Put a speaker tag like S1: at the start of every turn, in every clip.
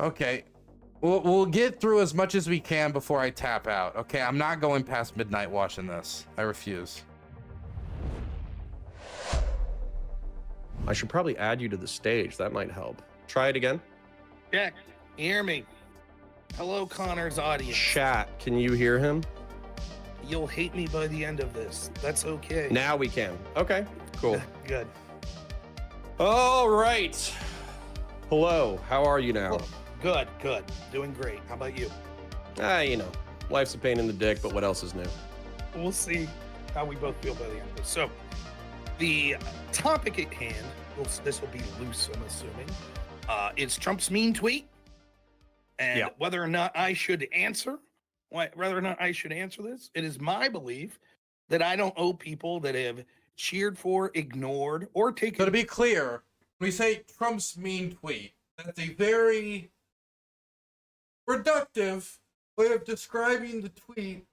S1: Okay. We'll get through as much as we can before I tap out. Okay, I'm not going past midnight watching this. I refuse.
S2: I should probably add you to the stage. That might help. Try it again.
S3: Jack, hear me. Hello, Connor's audience.
S2: Chat, can you hear him?
S3: You'll hate me by the end of this. That's okay.
S2: Now we can. Okay, cool.
S3: Good.
S2: All right. Hello, how are you now?
S3: Good. Doing great. How about you?
S2: You know, life's a pain in the dick, but what else is new?
S3: We'll see how we both feel by the end of this. So, the topic at hand, this will be loose, I'm assuming, is Trump's mean tweet. And whether or not I should answer this, it is my belief that I don't owe people that have cheered for, ignored, or taken...
S1: So to be clear, when we say Trump's mean tweet, that's a very reductive way of describing the tweet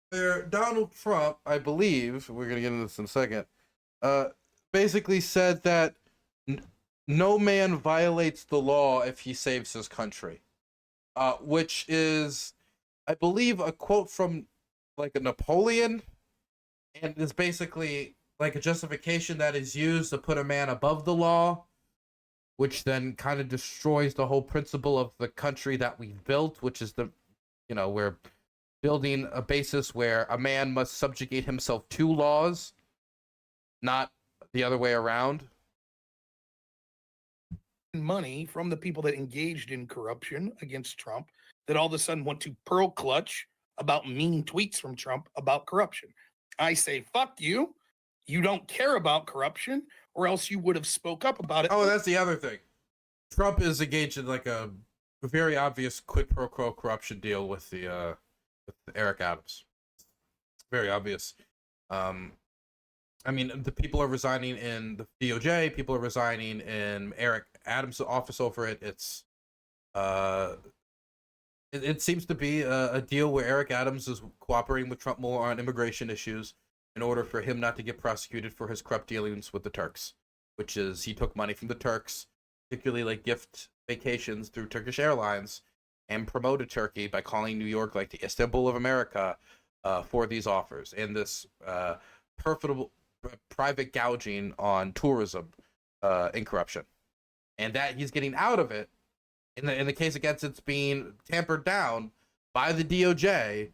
S1: where Donald Trump, I believe, we're going to get into this in a second, basically said that no man violates the law if he saves his country, which is, I believe, a quote from like a Napoleon, and is basically like a justification that is used to put a man above the law, which then kind of destroys the whole principle of the country that we've built, which is we're building a basis where a man must subjugate himself to laws, not the other way around.
S3: Money from the people that engaged in corruption against Trump that all of a sudden want to pearl clutch about mean tweets from Trump about corruption. I say, fuck you. You don't care about corruption, or else you would have spoke up about it.
S1: Oh, that's the other thing. Trump is engaged in like a very obvious quid pro quo corruption deal with the with Eric Adams. Very obvious. I mean, the people are resigning in the DOJ. People are resigning in Eric Adams' office over it. It seems to be a deal where Eric Adams is cooperating with Trump more on immigration issues in order for him not to get prosecuted for his corrupt dealings with the Turks, which is he took money from the Turks, particularly like gift vacations through Turkish Airlines, and promoted Turkey by calling New York like the Istanbul of America for these offers, and this profitable private gouging on tourism and corruption. And that he's getting out of it. In the case against it's being tampered down by the DOJ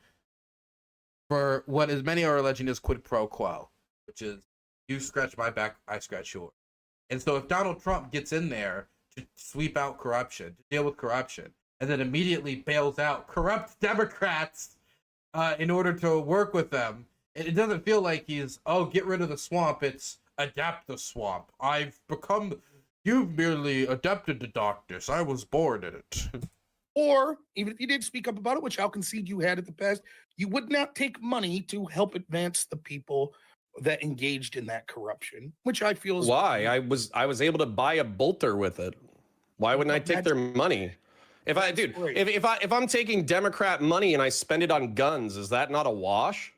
S1: for what as many are alleging is quid pro quo, which is you scratch my back, I scratch yours. And so if Donald Trump gets in there to sweep out corruption, to deal with corruption, and then immediately bails out corrupt Democrats in order to work with them, it doesn't feel like he's, get rid of the swamp. It's adapt the swamp. You've merely adapted to darkness. I was born in it.
S3: Or, even if you did speak up about it, which I'll concede you had in the past, you would not take money to help advance the people that engaged in that corruption, which I feel is...
S2: Why? I was able to buy a bolter with it. Why wouldn't I take their money? If I'm taking Democrat money and I spend it on guns, is that not a wash?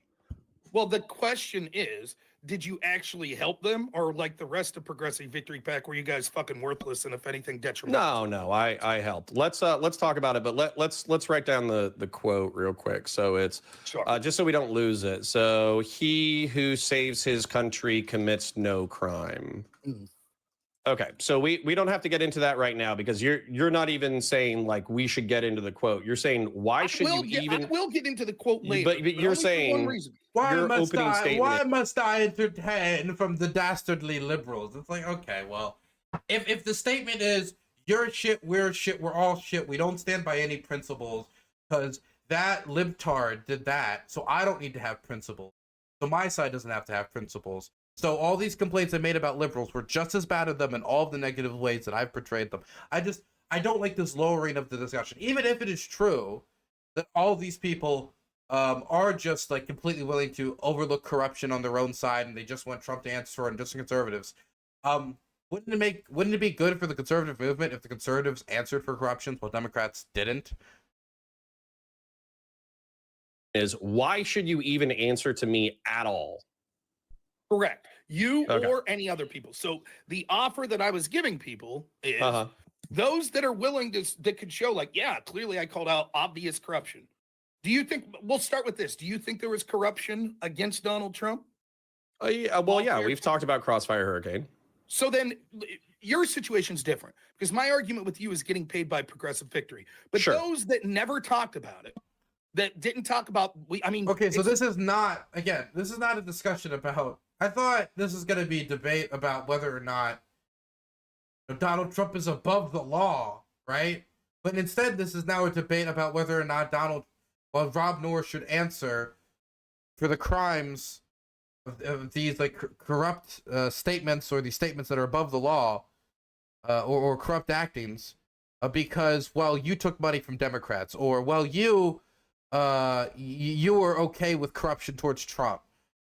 S3: Well, the question is, did you actually help them, or like the rest of Progressive Victory Pack, were you guys fucking worthless and if anything detrimental?
S2: No, I helped. Let's talk about it, but let's write down the quote real quick. So it's just so we don't lose it. So he who saves his country commits no crime. Okay, so we don't have to get into that right now because you're not even saying like we should get into the quote. You're saying why should you even?
S3: I will get into the quote later.
S2: But you're saying
S1: why must I entertain from the dastardly liberals? It's like, okay, well, if the statement is you're shit, we're all shit, we don't stand by any principles because that libtard did that, so I don't need to have principles. So my side doesn't have to have principles. So all these complaints I made about liberals were just as bad at them in all of the negative ways that I've portrayed them. I don't like this lowering of the discussion. Even if it is true that all these people are just like completely willing to overlook corruption on their own side and they just want Trump to answer and just conservatives. Wouldn't it be good for the conservative movement if the conservatives answered for corruption while Democrats didn't?
S2: Is why should you even answer to me at all?
S3: Correct. You or any other people. So the offer that I was giving people is Those that are willing to, that could show like, yeah, clearly I called out obvious corruption. Do you think, we'll start with this. Do you think there was corruption against Donald Trump?
S2: Yeah, well, yeah, we've talked about Crossfire Hurricane.
S3: So then your situation's different because my argument with you is getting paid by Progressive Victory. But
S2: Sure.
S3: those that never talked about it, that didn't talk about, I mean,
S1: Okay, so this is not, again, this is not a discussion about, I thought this is going to be a debate about whether or not Donald Trump is above the law, right? But instead, this is now a debate about whether or not Rob Noor should answer for the crimes of these like corrupt statements, or these statements that are above the law, or corrupt actings, because, well, you took money from Democrats, or, well, you were okay with corruption towards Trump,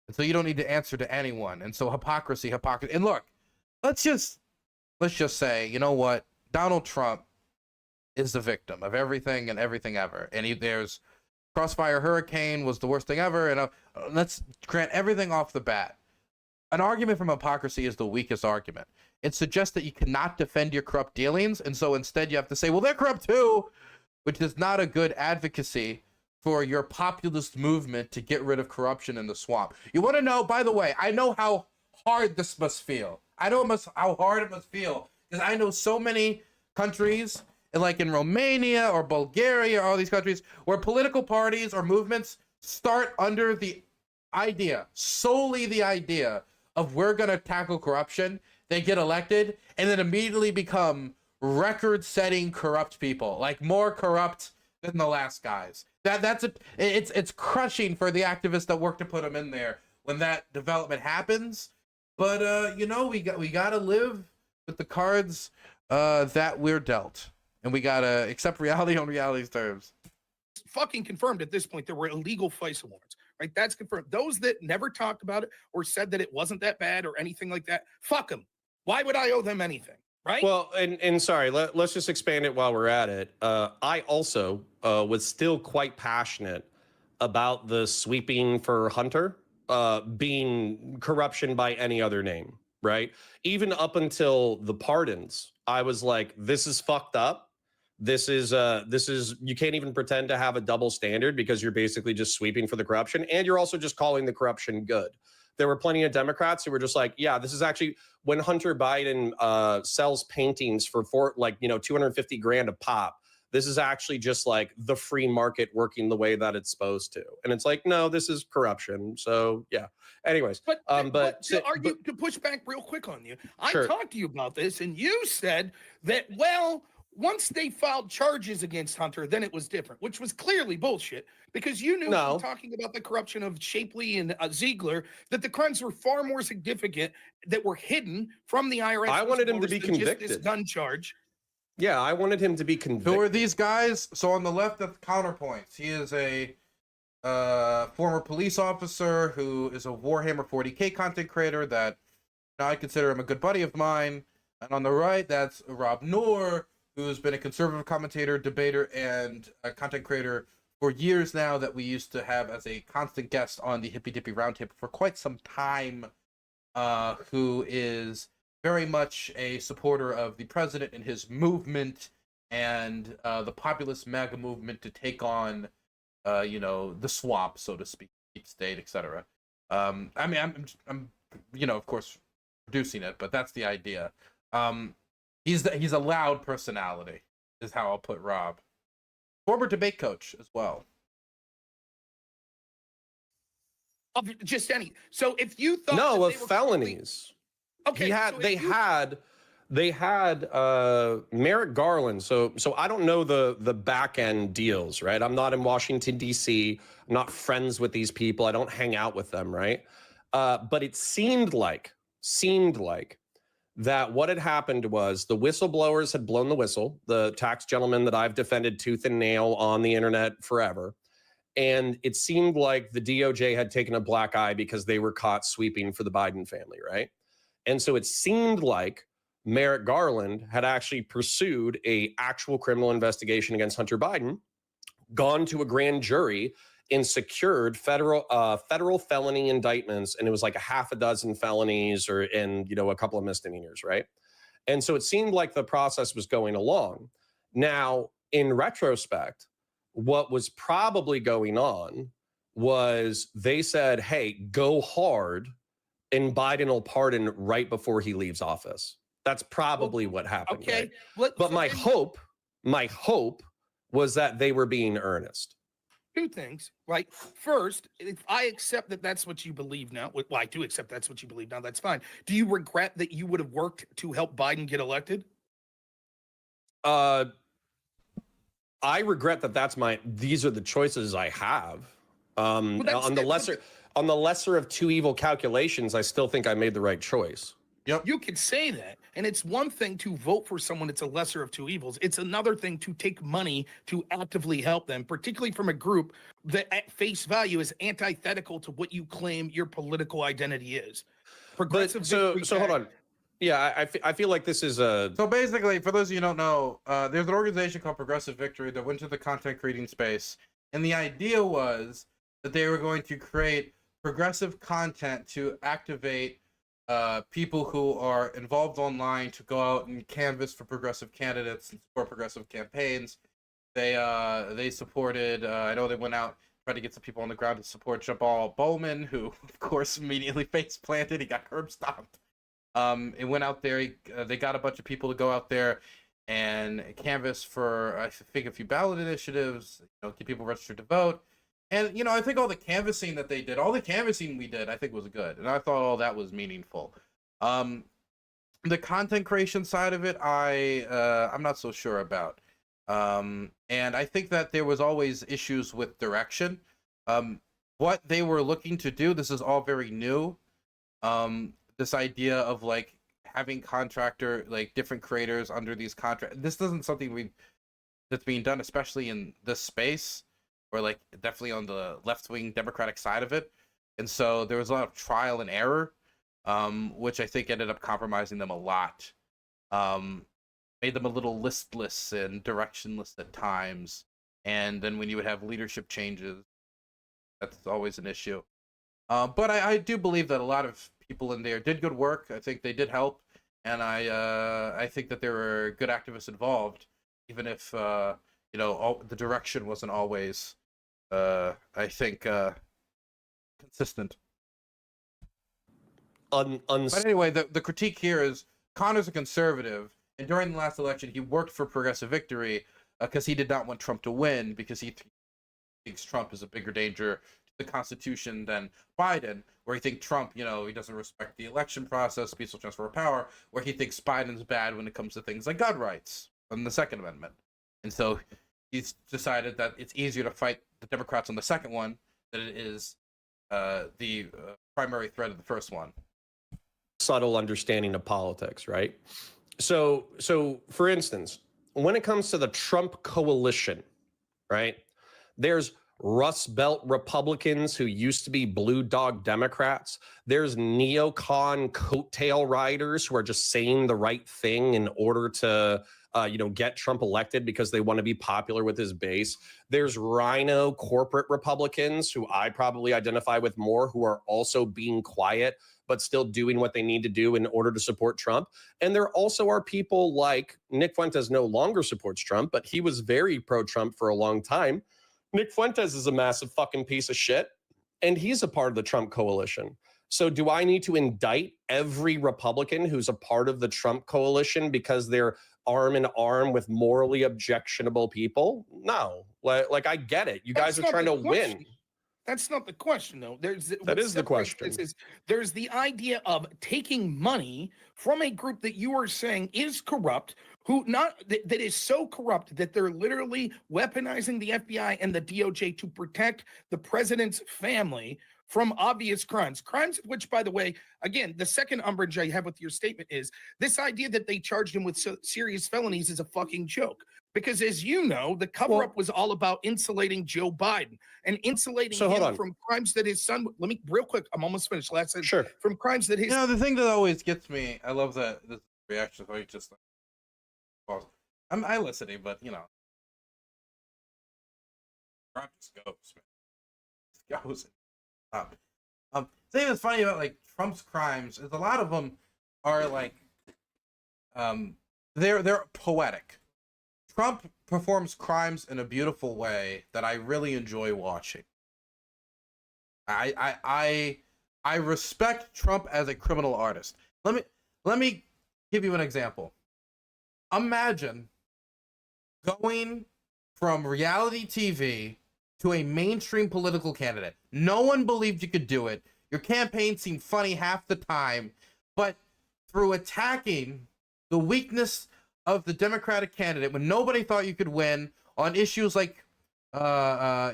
S1: and so you don't need to answer to anyone. And so hypocrisy. And look, let's just say, you know what? Donald Trump is the victim of everything and everything ever. And there's Crossfire Hurricane was the worst thing ever. And let's grant everything off the bat. An argument from hypocrisy is the weakest argument. It suggests that you cannot defend your corrupt dealings. And so instead you have to say, well, they're corrupt too, which is not a good advocacy for your populist movement to get rid of corruption in the swamp. You want to know, by the way, I know how hard this must feel. I know how hard it must feel, because I know so many countries, like in Romania or Bulgaria, or all these countries, where political parties or movements start under the idea, solely the idea, of we're going to tackle corruption. They get elected and then immediately become record-setting corrupt people, like more corrupt than the last guys. It's crushing for the activists that work to put them in there when that development happens. But we got to live with the cards that we're dealt, and we got to accept reality on reality's terms.
S3: Fucking confirmed at this point there were illegal FISA warrants, right? That's confirmed. Those that never talked about it or said that it wasn't that bad or anything like that, fuck them. Why would I owe them anything, right?
S2: Well, and sorry, let's just expand it while we're at it. I also was still quite passionate about the sweeping for Hunter being corruption by any other name, right? Even up until the pardons, I was like, this is fucked up. This is you can't even pretend to have a double standard, because you're basically just sweeping for the corruption, and you're also just calling the corruption good. There were plenty of Democrats who were just like, yeah, this is actually, when Hunter Biden sells paintings for $250,000 a pop, this is actually just like the free market working the way that it's supposed to. And it's like, no, this is corruption. So yeah. Anyways,
S3: but to push back real quick on you,
S2: Sure.
S3: I talked to you about this, and you said that, well, once they filed charges against Hunter, then it was different, which was clearly bullshit, because you knew from talking about the corruption of Shapley and Ziegler that the crimes were far more significant, that were hidden from the IRS.
S2: I wanted him to be convicted.
S3: Just this gun charge.
S2: Yeah, I wanted him to be convicted.
S1: Who are these guys? So on the left, that's counterpoints. He is a former police officer who is a Warhammer 40K content creator that now I consider him a good buddy of mine. And on the right, that's Rob Noor, who's been a conservative commentator, debater, and a content creator for years now, that we used to have as a constant guest on the Hippy Dippy Roundtable for quite some time, who is very much a supporter of the president and his movement, and the populist MAGA movement to take on, the swamp, so to speak, deep state, etc. I'm of course, producing it, but that's the idea. He's a loud personality, is how I'll put Rob. Former debate coach as well.
S3: Just any. So if you thought
S2: of felonies.
S3: Okay.
S2: They had Merrick Garland. So I don't know the back end deals, right? I'm not in Washington, D.C. I'm not friends with these people. I don't hang out with them, right? But it seemed like that what had happened was the whistleblowers had blown the whistle, the tax gentleman that I've defended tooth and nail on the internet forever. And it seemed like the DOJ had taken a black eye because they were caught sweeping for the Biden family, right? And so it seemed like Merrick Garland had actually pursued a actual criminal investigation against Hunter Biden, gone to a grand jury, and secured federal felony indictments, and it was like a half a dozen felonies, and a couple of misdemeanors, right? And so it seemed like the process was going along. Now, in retrospect, what was probably going on was they said, hey, go hard, and Biden will pardon right before he leaves office. That's probably what happened.
S3: Okay.
S2: Right? But my hope was that they were being earnest.
S3: Two things, right? First, if I accept that that's what you believe now, well, I do accept that's what you believe now, that's fine. Do you regret that you would have worked to help Biden get elected?
S2: I regret that these are the choices I have. On the lesser of two evil calculations, I still think I made the right choice.
S1: Yep.
S3: You could say that. And it's one thing to vote for someone that's a lesser of two evils. It's another thing to take money to actively help them, particularly from a group that at face value is antithetical to what you claim your political identity is. Progressive
S2: so hold on. Yeah, I feel like this is a...
S1: So basically, for those of you who don't know, there's an organization called Progressive Victory that went to the content creating space. And the idea was that they were going to create progressive content to activate people who are involved online to go out and canvass for progressive candidates and support progressive campaigns. They supported, I know they went out, tried to get some people on the ground to support Jabal Bowman, who, of course, immediately face planted. He got curb stomped. It went out there. They got a bunch of people to go out there and canvass for, I think, a few ballot initiatives, get people registered to vote. And, I think all the canvassing that they did, all the canvassing we did, I think was good. And I thought all that was meaningful. The content creation side of it, I'm not so sure about. And I think that there was always issues with direction. What they were looking to do, this is all very new. This idea of like having different creators under these contracts. This isn't something that's being done, especially in this space, or like definitely on the left-wing Democratic side of it. And so there was a lot of trial and error, which I think ended up compromising them a lot. Made them a little listless and directionless at times. And then when you would have leadership changes, that's always an issue. But I do believe that a lot of people in there did good work. I think they did help. And I think that there were good activists involved, even if, the direction wasn't always, I think, consistent. But anyway, the critique here is Connor's a conservative, and during the last election, he worked for Progressive Victory because he did not want Trump to win, because he thinks Trump is a bigger danger to the Constitution than Biden, where he thinks Trump, he doesn't respect the election process, peaceful transfer of power, where he thinks Biden's bad when it comes to things like gun rights and the Second Amendment. And so he's decided that it's easier to fight the Democrats on the second one than it is the primary threat of the first one.
S2: Subtle understanding of politics, right? So for instance, when it comes to the Trump coalition, right, there's Rust Belt Republicans who used to be blue dog Democrats. There's neocon coattail riders who are just saying the right thing in order to get Trump elected because they want to be popular with his base. There's rhino corporate Republicans who I probably identify with more, who are also being quiet but still doing what they need to do in order to support Trump. And there also are people like Nick Fuentes no longer supports Trump, but he was very pro-Trump for a long time. Nick Fuentes is a massive fucking piece of shit, and he's a part of the Trump coalition. So do I need to indict every Republican who's a part of the Trump coalition because they're arm in arm with morally objectionable people? No. Like I get it. You guys are trying to win.
S3: That's not the question, though.
S2: That is the question.
S3: There's the idea of taking money from a group that you are saying is corrupt, that is so corrupt that they're literally weaponizing the FBI and the DOJ to protect the president's family from obvious crimes, which, by the way, again, the second umbrage I have with your statement is this idea that they charged him with serious felonies is a fucking joke. Because as you know, the cover-up was all about insulating Joe Biden and insulating him from crimes that his son, real quick, I'm almost finished. Last sentence.
S2: Sure.
S3: From crimes that his...
S1: the thing that always gets me, I love that this reaction, so just like, I'm listening, but, Trump just goes, man. Just goes. The thing that's funny about, like, Trump's crimes is a lot of them are, like, they're poetic. Trump performs crimes in a beautiful way that I really enjoy watching. I respect Trump as a criminal artist. Let me give you an example. Imagine going from reality TV to a mainstream political candidate. No one believed you could do it. Your campaign seemed funny half the time, but through attacking the weakness of the Democratic candidate when nobody thought you could win on issues like, her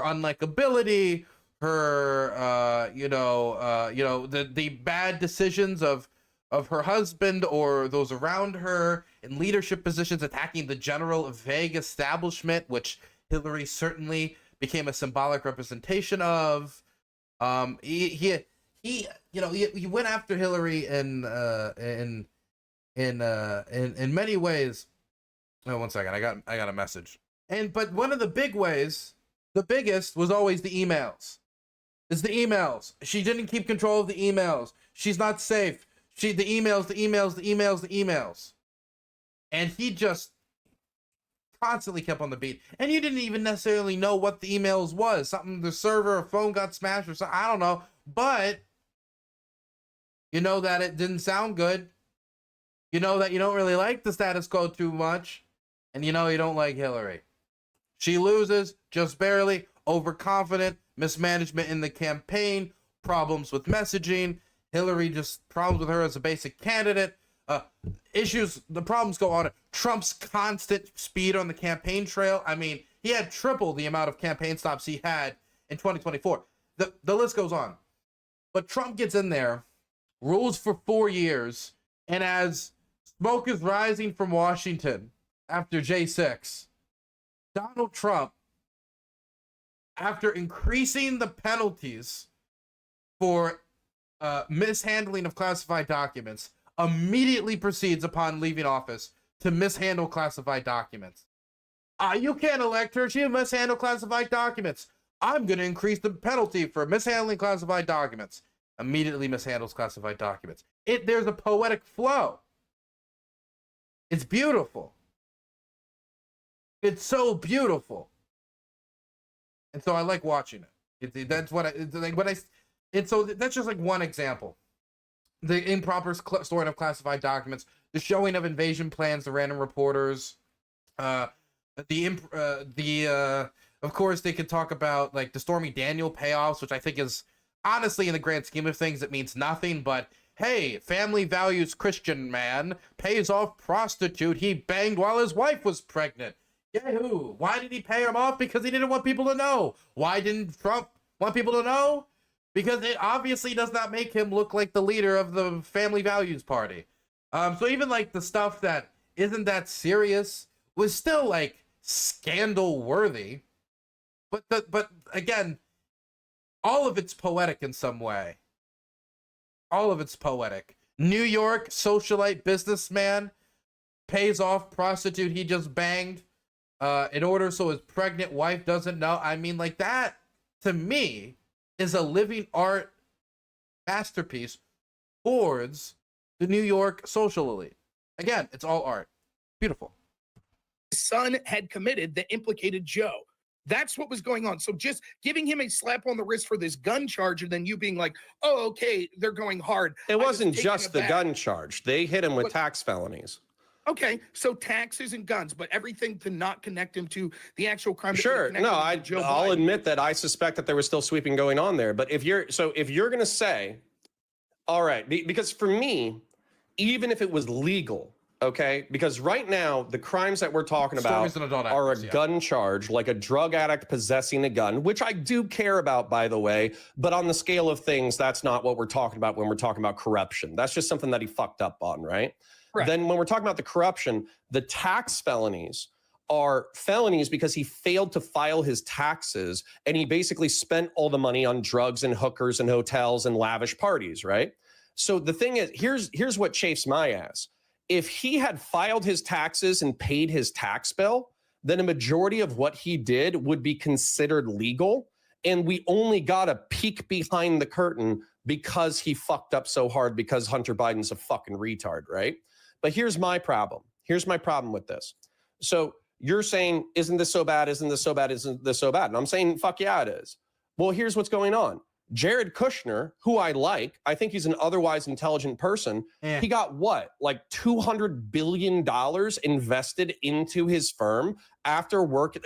S1: unlikability, her, the bad decisions of her husband or those around her in leadership positions, attacking the general vague establishment, which Hillary certainly became a symbolic representation of. He went after Hillary in many ways. Oh, 1 second. I got a message. But one of the biggest was always the emails. It's the emails. She didn't keep control of the emails. She's not safe. The emails. And he just constantly kept on the beat. And you didn't even necessarily know what the emails was. Something, the server or phone got smashed or something. I don't know. But you know that it didn't sound good. You know that you don't really like the status quo too much. And you know you don't like Hillary. She loses just barely, overconfident, mismanagement in the campaign, problems with messaging. Hillary just problems with her as a basic candidate. The problems go on. Trump's constant speed on the campaign trail. I mean, he had triple the amount of campaign stops he had in 2024. The list goes on. But Trump gets in there, rules for 4 years, and as smoke is rising from Washington after J6, Donald Trump, after increasing the penalties for mishandling of classified documents, immediately proceeds upon leaving office to mishandle classified documents. You can't elect her. She mishandled classified documents. I'm going to increase the penalty for mishandling classified documents. Immediately mishandles classified documents. There's a poetic flow. It's beautiful. It's so beautiful. And so I like watching it. That's what and so that's just like one example. The improper storing of classified documents, the showing of invasion plans to random reporters, of course they could talk about like the Stormy Daniel payoffs, which I think is honestly in the grand scheme of things it means nothing, but hey, family values Christian man pays off prostitute he banged while his wife was pregnant. Yahoo! Why did he pay him off? Because he didn't want people to know. Why didn't Trump want people to know? Because it obviously does not make him look like the leader of the family values party. So even like the stuff that isn't that serious was still like scandal worthy. But again, all of it's poetic in some way. All of it's poetic. New York socialite businessman pays off prostitute he just banged in order so his pregnant wife doesn't know. I mean, like that to me is a living art masterpiece towards the New York social elite. Again, it's all art. Beautiful.
S3: His son had committed that implicated Joe. That's what was going on. So just giving him a slap on the wrist for this gun charge and then you being like, oh, okay, they're going hard.
S2: It wasn't just the gun charge. They hit him with tax felonies.
S3: Okay, so taxes and guns, but everything to not connect him to the actual crime.
S2: Sure, no, I'll admit that I suspect that there was still sweeping going on there. But if you're going to say, all right, because for me, even if it was legal, okay, because right now the crimes that we're talking about are a gun charge, like a drug addict possessing a gun, which I do care about, by the way. But on the scale of things, that's not what we're talking about when we're talking about corruption. That's just something that he fucked up on, right? Correct. Then when we're talking about the corruption, the tax felonies are felonies because he failed to file his taxes and he basically spent all the money on drugs and hookers and hotels and lavish parties, right? So the thing is, here's what chafes my ass. If he had filed his taxes and paid his tax bill, then a majority of what he did would be considered legal. And we only got a peek behind the curtain because he fucked up so hard because Hunter Biden's a fucking retard, right? But here's my problem. Here's my problem with this. So you're saying, isn't this so bad? Isn't this so bad? Isn't this so bad? And I'm saying, fuck yeah, it is. Well, here's what's going on. Jared Kushner, who I like, I think he's an otherwise intelligent person.
S1: Yeah.
S2: He got what? Like $200 billion invested into his firm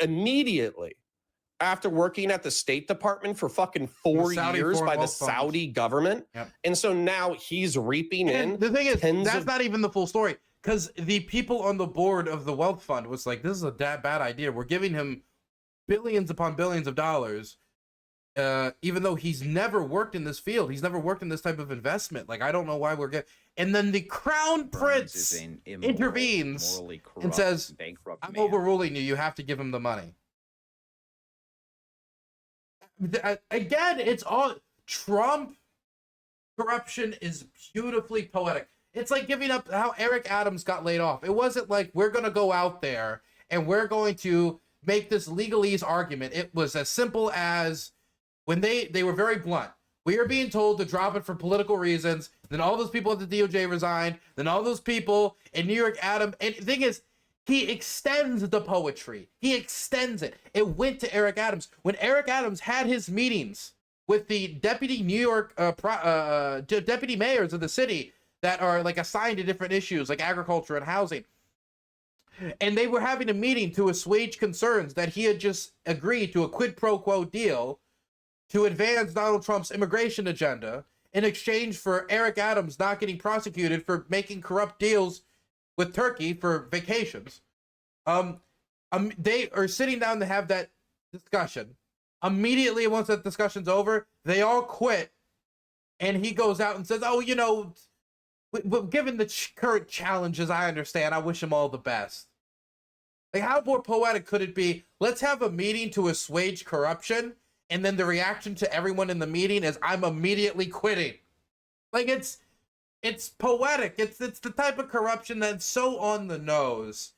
S2: immediately after working at the State Department for fucking 4 years by the Saudi government.
S1: Yep.
S2: And so now he's reaping in.
S1: The thing is, that's not even the full story, because the people on the board of the wealth fund was like, this is a bad idea. We're giving him billions upon billions of dollars, even though he's never worked in this field. He's never worked in this type of investment. Like, I don't know why we're getting. And then the crown prince intervenes and says, I'm overruling you. You have to give him the money. Again, it's all Trump. Corruption is beautifully poetic. It's like giving up how Eric Adams got laid off. It wasn't like we're going to go out there and we're going to make this legalese argument. It was as simple as when they were very blunt. We are being told to drop it for political reasons. Then all those people at the DOJ resigned. Then all those people in New York, and the thing is, he extends the poetry. He extends it. It went to Eric Adams. When Eric Adams had his meetings with the deputy New York deputy mayors of the city that are like assigned to different issues like agriculture and housing, and they were having a meeting to assuage concerns that he had just agreed to a quid pro quo deal to advance Donald Trump's immigration agenda in exchange for Eric Adams not getting prosecuted for making corrupt deals with Turkey for vacations. They are sitting down to have that discussion. Immediately, once that discussion's over, they all quit, and he goes out and says, "Oh, you know, given the current challenges, I understand. I wish him all the best." Like, how more poetic could it be? Let's have a meeting to assuage corruption, and then the reaction to everyone in the meeting is, "I'm immediately quitting." Like, it's poetic. It's the type of corruption that's so on the nose.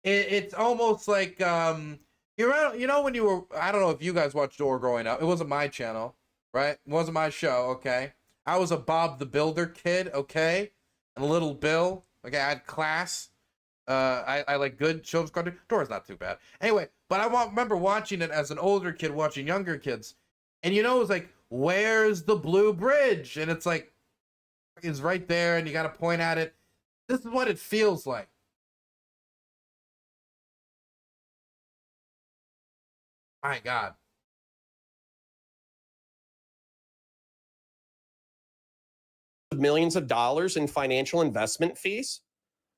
S1: It's almost like you know when you were, I don't know if you guys watched Dora growing up. It wasn't my channel, right? It wasn't my show. Okay, I was a Bob the Builder kid. Okay, and Little Bill. Okay, I had class. I like good children's cartoons. Dora's not too bad. Anyway, but I remember watching it as an older kid, watching younger kids, and it was like, where's the blue bridge? And it's like, is right there, and you got to point at it. This is what it feels like. My God.
S2: Millions of dollars in financial investment fees.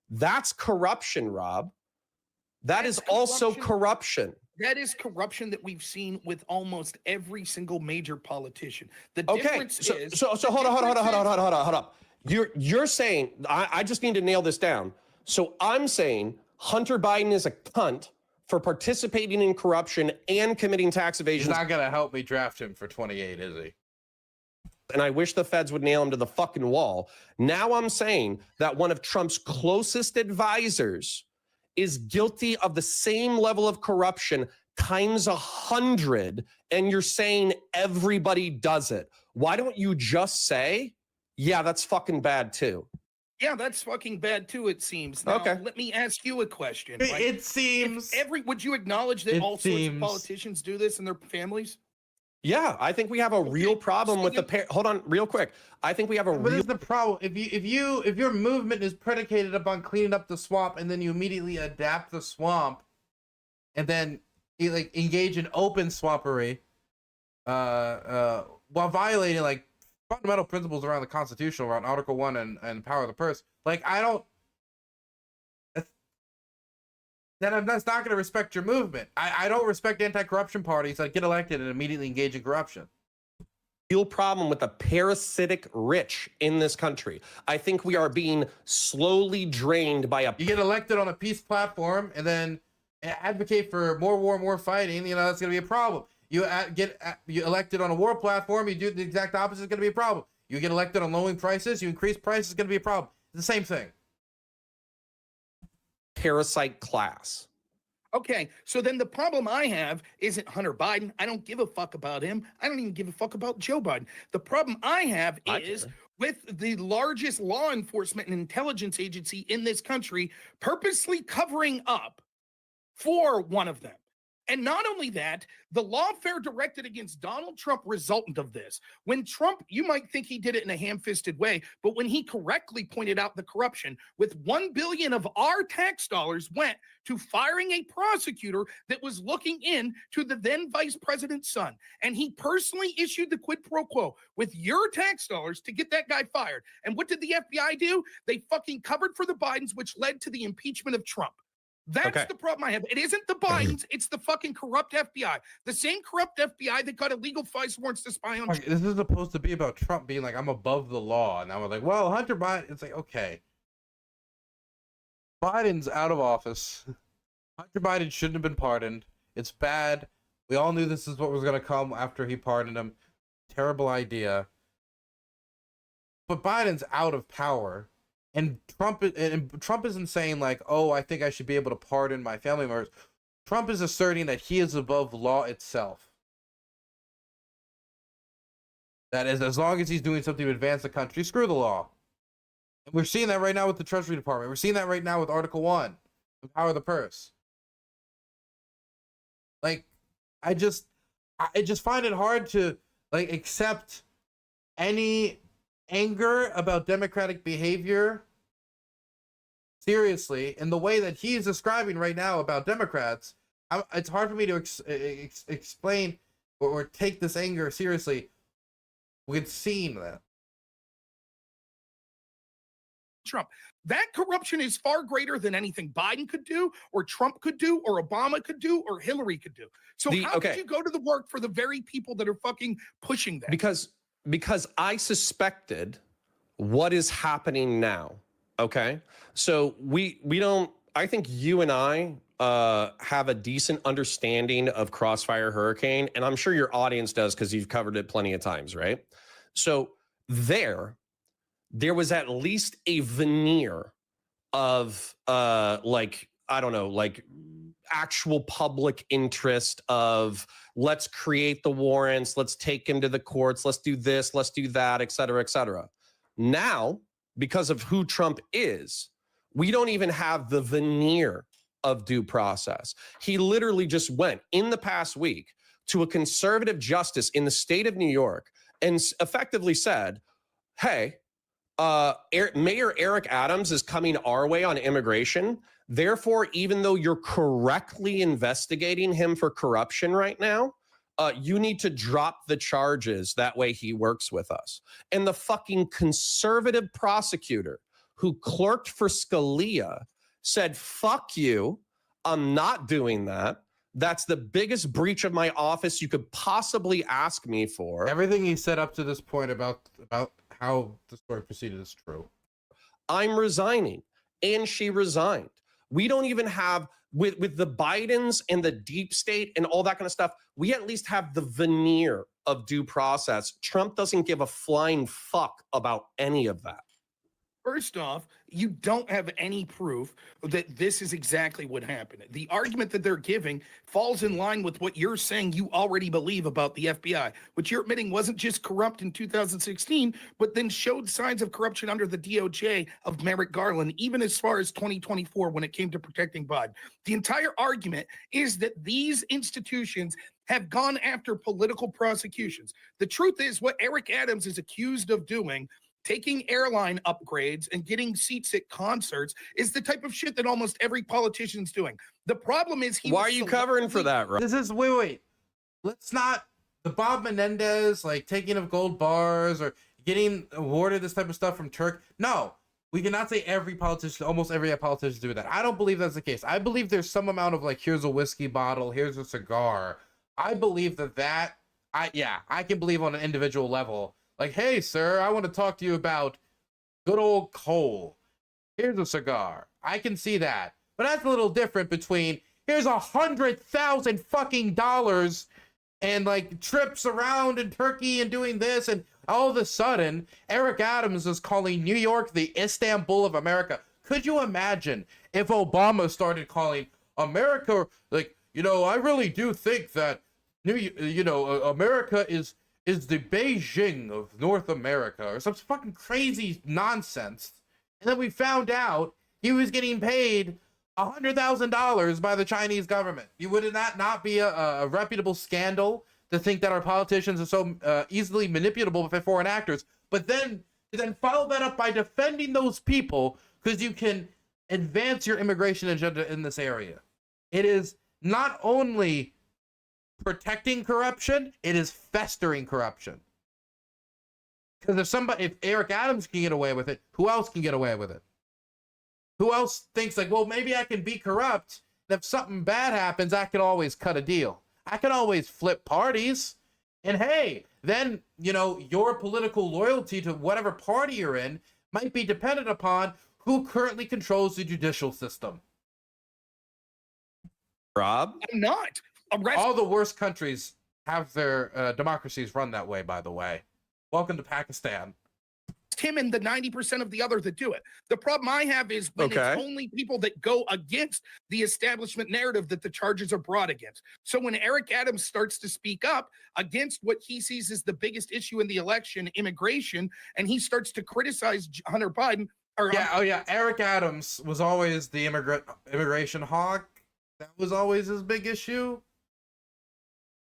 S2: That's corruption, Rob. That is also corruption.
S3: That is corruption that we've seen with almost every single major politician. The difference is...
S2: So hold on. You're saying, I just need to nail this down. So I'm saying Hunter Biden is a cunt for participating in corruption and committing tax evasion.
S1: He's not going to help me draft him for 28, is he?
S2: And I wish the feds would nail him to the fucking wall. Now I'm saying that one of Trump's closest advisors is guilty of the same level of corruption times 100, and you're saying everybody does it. Why don't you just say, yeah, that's fucking bad too?
S3: Yeah, that's fucking bad too, it seems. Now,
S2: okay.
S3: Let me ask you a question.
S1: Like, it seems...
S3: Would you acknowledge that all sorts of politicians do this in their families?
S2: Yeah, I think we have a real problem with hold on, real quick. I think we have a
S1: But this is the problem. If your movement is predicated upon cleaning up the swamp, and then you immediately adapt the swamp, and then you like engage in open swampery, while violating like fundamental principles around the Constitution, around Article 1 and power of the purse, like then I'm just not going to respect your movement. I don't respect anti-corruption parties that get elected and immediately engage in corruption.
S2: Real problem with the parasitic rich in this country. I think we are being slowly drained by
S1: You get elected on a peace platform and then advocate for more war, more fighting. That's going to be a problem. You you elected on a war platform, you do the exact opposite, it's going to be a problem. You get elected on lowering prices, you increase prices, it's going to be a problem. It's the same thing.
S2: Parasite class.
S3: Okay, so then the problem I have isn't Hunter Biden. I don't give a fuck about him. I don't even give a fuck about Joe Biden. The problem I have is with the largest law enforcement and intelligence agency in this country purposely covering up for one of them. And not only that, the lawfare directed against Donald Trump resultant of this. When Trump, you might think he did it in a ham-fisted way, but when he correctly pointed out the corruption, with $1 billion of our tax dollars went to firing a prosecutor that was looking into the then vice president's son. And he personally issued the quid pro quo with your tax dollars to get that guy fired. And what did the FBI do? They fucking covered for the Bidens, which led to the impeachment of Trump. That's the problem I have. It isn't the Bidens, it's the fucking corrupt FBI. The same corrupt FBI that got illegal FICE warrants to spy on.
S1: This is supposed to be about Trump being like, I'm above the law. And now we're like, well, Hunter Biden, it's like, okay. Biden's out of office. Hunter Biden shouldn't have been pardoned. It's bad. We all knew this is what was going to come after he pardoned him. Terrible idea. But Biden's out of power. And Trump isn't saying like, oh, I think I should be able to pardon my family members. Trump is asserting that he is above law itself. That is, as long as he's doing something to advance the country, screw the law. And we're seeing that right now with the Treasury Department. We're seeing that right now with Article 1, the power of the purse. Like, I just find it hard to like accept any anger about democratic behavior seriously in the way that he is describing right now about Democrats. It's hard for me to explain or take this anger seriously. We've seen that.
S3: Trump. That corruption is far greater than anything Biden could do, or Trump could do, or Obama could do, or Hillary could do. So how could you go to the work for the very people that are fucking pushing that?
S2: Because I suspected what is happening now. Okay. So we don't, I think you and I have a decent understanding of Crossfire Hurricane, and I'm sure your audience does because you've covered it plenty of times, right? So there was at least a veneer of like, I don't know, like actual public interest of let's create the warrants, let's take him to the courts, let's do this, let's do that, et cetera, et cetera. Now, because of who Trump is, we don't even have the veneer of due process. He literally just went in the past week to a conservative justice in the state of New York and effectively said, hey, Mayor Eric Adams is coming our way on immigration. Therefore, even though you're correctly investigating him for corruption right now, you need to drop the charges. That way he works with us. And the fucking conservative prosecutor who clerked for Scalia said, fuck you, I'm not doing that. That's the biggest breach of my office you could possibly ask me for.
S1: Everything he said up to this point about how the story proceeded is true.
S2: I'm resigning. And she resigned. We don't even have, with the Bidens and the deep state and all that kind of stuff, we at least have the veneer of due process. Trump doesn't give a flying fuck about any of that.
S3: First off, you don't have any proof that this is exactly what happened. The argument that they're giving falls in line with what you're saying you already believe about the FBI, which you're admitting wasn't just corrupt in 2016, but then showed signs of corruption under the DOJ of Merrick Garland, even as far as 2024 when it came to protecting Biden. The entire argument is that these institutions have gone after political prosecutions. The truth is what Eric Adams is accused of doing, taking airline upgrades and getting seats at concerts, is the type of shit that almost every politician's doing. The problem is
S2: why are you covering for that, right?
S1: This is wait. Let's not the Bob Menendez like taking of gold bars or getting awarded this type of stuff from Turk. No, we cannot say every politician, almost every politician do that. I don't believe that's the case. I believe there's some amount of like, here's a whiskey bottle, here's a cigar. I believe I can believe on an individual level. Like, hey, sir, I want to talk to you about good old coal. Here's a cigar. I can see that. But that's a little different between here's $100,000 fucking dollars and like trips around in Turkey and doing this. And all of a sudden, Eric Adams is calling New York the Istanbul of America. Could you imagine if Obama started calling America like, I really do think that America is is the Beijing of North America or some fucking crazy nonsense. And then we found out he was getting paid $100,000 by the Chinese government. Would that not be a reputable scandal to think that our politicians are so easily manipulable by foreign actors? But then to then follow that up by defending those people because you can advance your immigration agenda in this area. It is not only protecting corruption, it is festering corruption. Because if Eric Adams can get away with it, who else can get away with it? Who else thinks like, well, maybe I can be corrupt, and if something bad happens, I can always cut a deal. I can always flip parties. And hey, then, your political loyalty to whatever party you're in might be dependent upon who currently controls the judicial system.
S2: Rob?
S3: I'm not.
S1: All the worst countries have their democracies run that way, by the way. Welcome to Pakistan.
S3: Him and the 90% of the others that do it. The problem I have is when it's only people that go against the establishment narrative that the charges are brought against. So when Eric Adams starts to speak up against what he sees as the biggest issue in the election, immigration, and he starts to criticize Hunter Biden.
S1: Eric Adams was always the immigration hawk. That was always his big issue.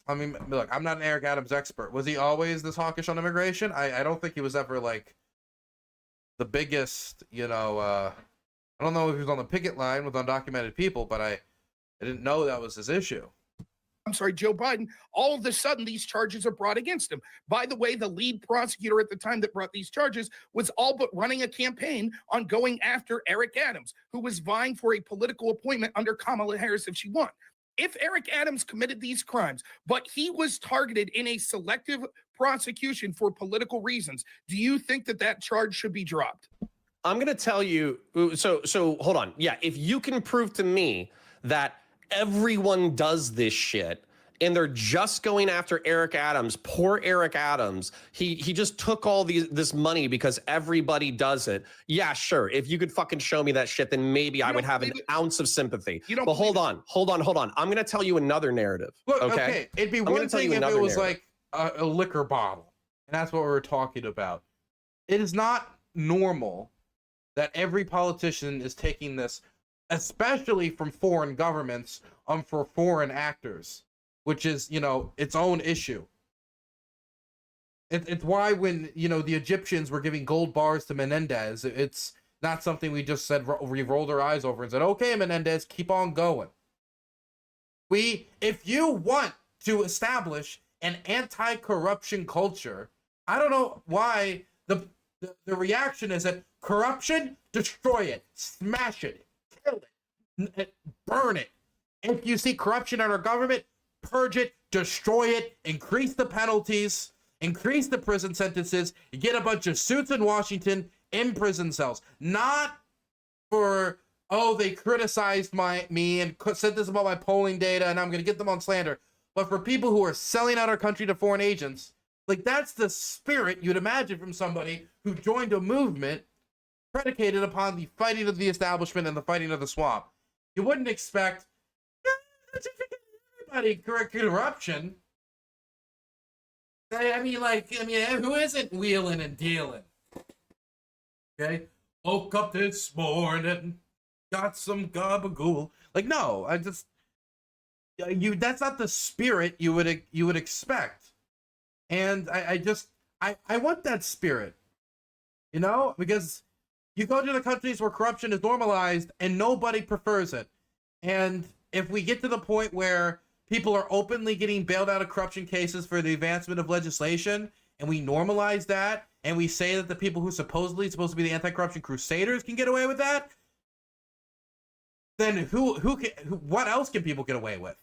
S1: I mean, look, I'm not an Eric Adams expert. Was he always this hawkish on immigration? I don't think he was ever like the biggest, I don't know if he was on the picket line with undocumented people, but I didn't know that was his issue.
S3: I'm sorry, Joe Biden, all of a sudden these charges are brought against him. By the way, the lead prosecutor at the time that brought these charges was all but running a campaign on going after Eric Adams, who was vying for a political appointment under Kamala Harris if she won. If Eric Adams committed these crimes, but he was targeted in a selective prosecution for political reasons, do you think that that charge should be dropped?
S2: I'm going to tell you. So hold on. Yeah. If you can prove to me that everyone does this shit and they're just going after Eric Adams, poor Eric Adams, he just took all this money because everybody does it. Yeah, sure. If you could fucking show me that shit, then maybe I would have an ounce of sympathy. But hold on. I'm going to tell you another narrative.
S1: Look, okay. It'd be one thing if it was like a liquor bottle, and that's what we were talking about. It is not normal that every politician is taking this, especially from foreign governments, for foreign actors, which is, its own issue. It's why when, the Egyptians were giving gold bars to Menendez, it's not something we just said, we rolled our eyes over and said, okay, Menendez, keep on going. If you want to establish an anti-corruption culture, I don't know why the reaction is that corruption, destroy it, smash it, kill it, burn it. If you see corruption in our government, purge it, destroy it, increase the penalties, increase the prison sentences, you get a bunch of suits in Washington in prison cells. Not for, they criticized me and said this about my polling data and I'm going to get them on slander, but for people who are selling out our country to foreign agents. Like, that's the spirit you'd imagine from somebody who joined a movement predicated upon the fighting of the establishment and the fighting of the swamp. You wouldn't expect everybody corruption. I mean, who isn't wheeling and dealing? Okay, woke up this morning, got some gabagool. Like, no, that's not the spirit you would expect. And I want that spirit, because you go to the countries where corruption is normalized and nobody prefers it. And if we get to the point where people are openly getting bailed out of corruption cases for the advancement of legislation, and we normalize that, and we say that the people who supposedly supposed to be the anti-corruption crusaders can get away with that, then what else can people get away with?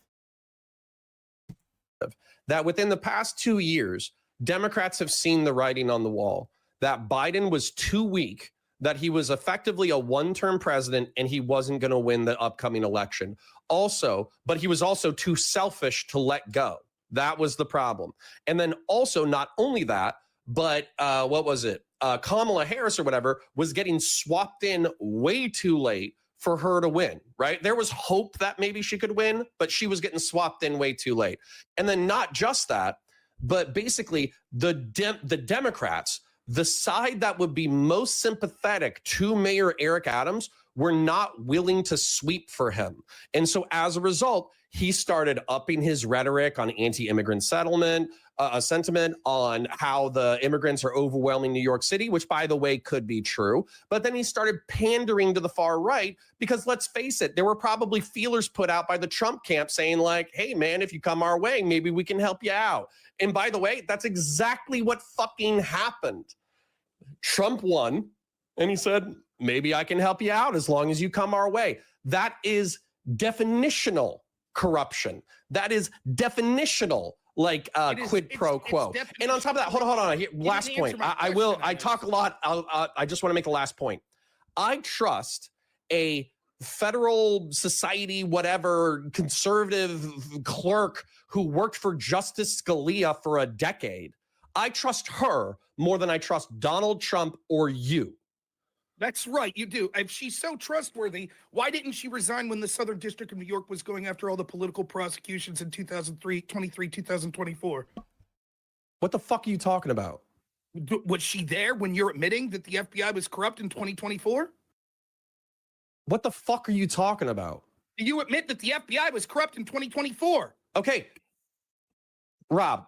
S2: That within the past 2 years, Democrats have seen the writing on the wall, that Biden was too weak, that he was effectively a one-term president and he wasn't going to win the upcoming election. But he was also too selfish to let go. That was the problem. And then also, not only that, but Kamala Harris or whatever was getting swapped in way too late for her to win, right? There was hope that maybe she could win, but she was getting swapped in way too late. And then not just that, But basically, the Democrats, the side that would be most sympathetic to Mayor Eric Adams, were not willing to sweep for him. And so as a result, he started upping his rhetoric on anti-immigrant sentiment, on how the immigrants are overwhelming New York City, which, by the way, could be true. But then he started pandering to the far right because, let's face it, there were probably feelers put out by the Trump camp saying like, hey, man, if you come our way, maybe we can help you out. And by the way, that's exactly what fucking happened. Trump won, and he said, maybe I can help you out as long as you come our way. That is definitional corruption. That is definitional, like quid pro quo. And on top of that, hold on. Last point. I talk a lot. I just want to make a last point. I trust a federal society, whatever, conservative clerk who worked for Justice Scalia for a decade. I trust her more than I trust Donald Trump or you.
S3: That's right, you do. If she's so trustworthy, why didn't she resign when the Southern District of New York was going after all the political prosecutions in 2024?
S2: What the fuck are you talking about?
S3: Was she there when you're admitting that the FBI was corrupt in 2024?
S2: What the fuck are you talking about?
S3: Do you admit that the FBI was corrupt in 2024?
S2: Okay. Rob,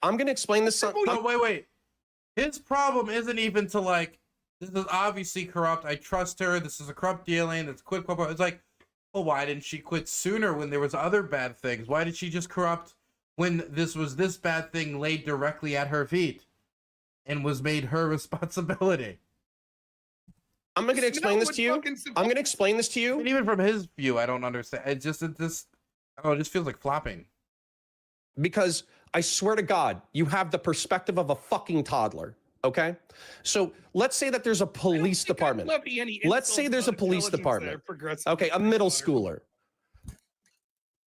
S2: I'm going to explain this.
S1: No, wait. His problem isn't even to like, this is obviously corrupt. I trust her. This is a corrupt dealing. It's quid pro quo. It's like, well, why didn't she quit sooner when there was other bad things? Why did she just corrupt when this bad thing laid directly at her feet and was made her responsibility?
S2: I'm going to explain this to you. I'm going to explain this to you.
S1: And even from his view, I don't understand. It just feels like flopping.
S2: Because I swear to God, you have the perspective of a fucking toddler. Okay, so let's say that there's a police department. Let's say there's a police department. Okay, a middle schooler.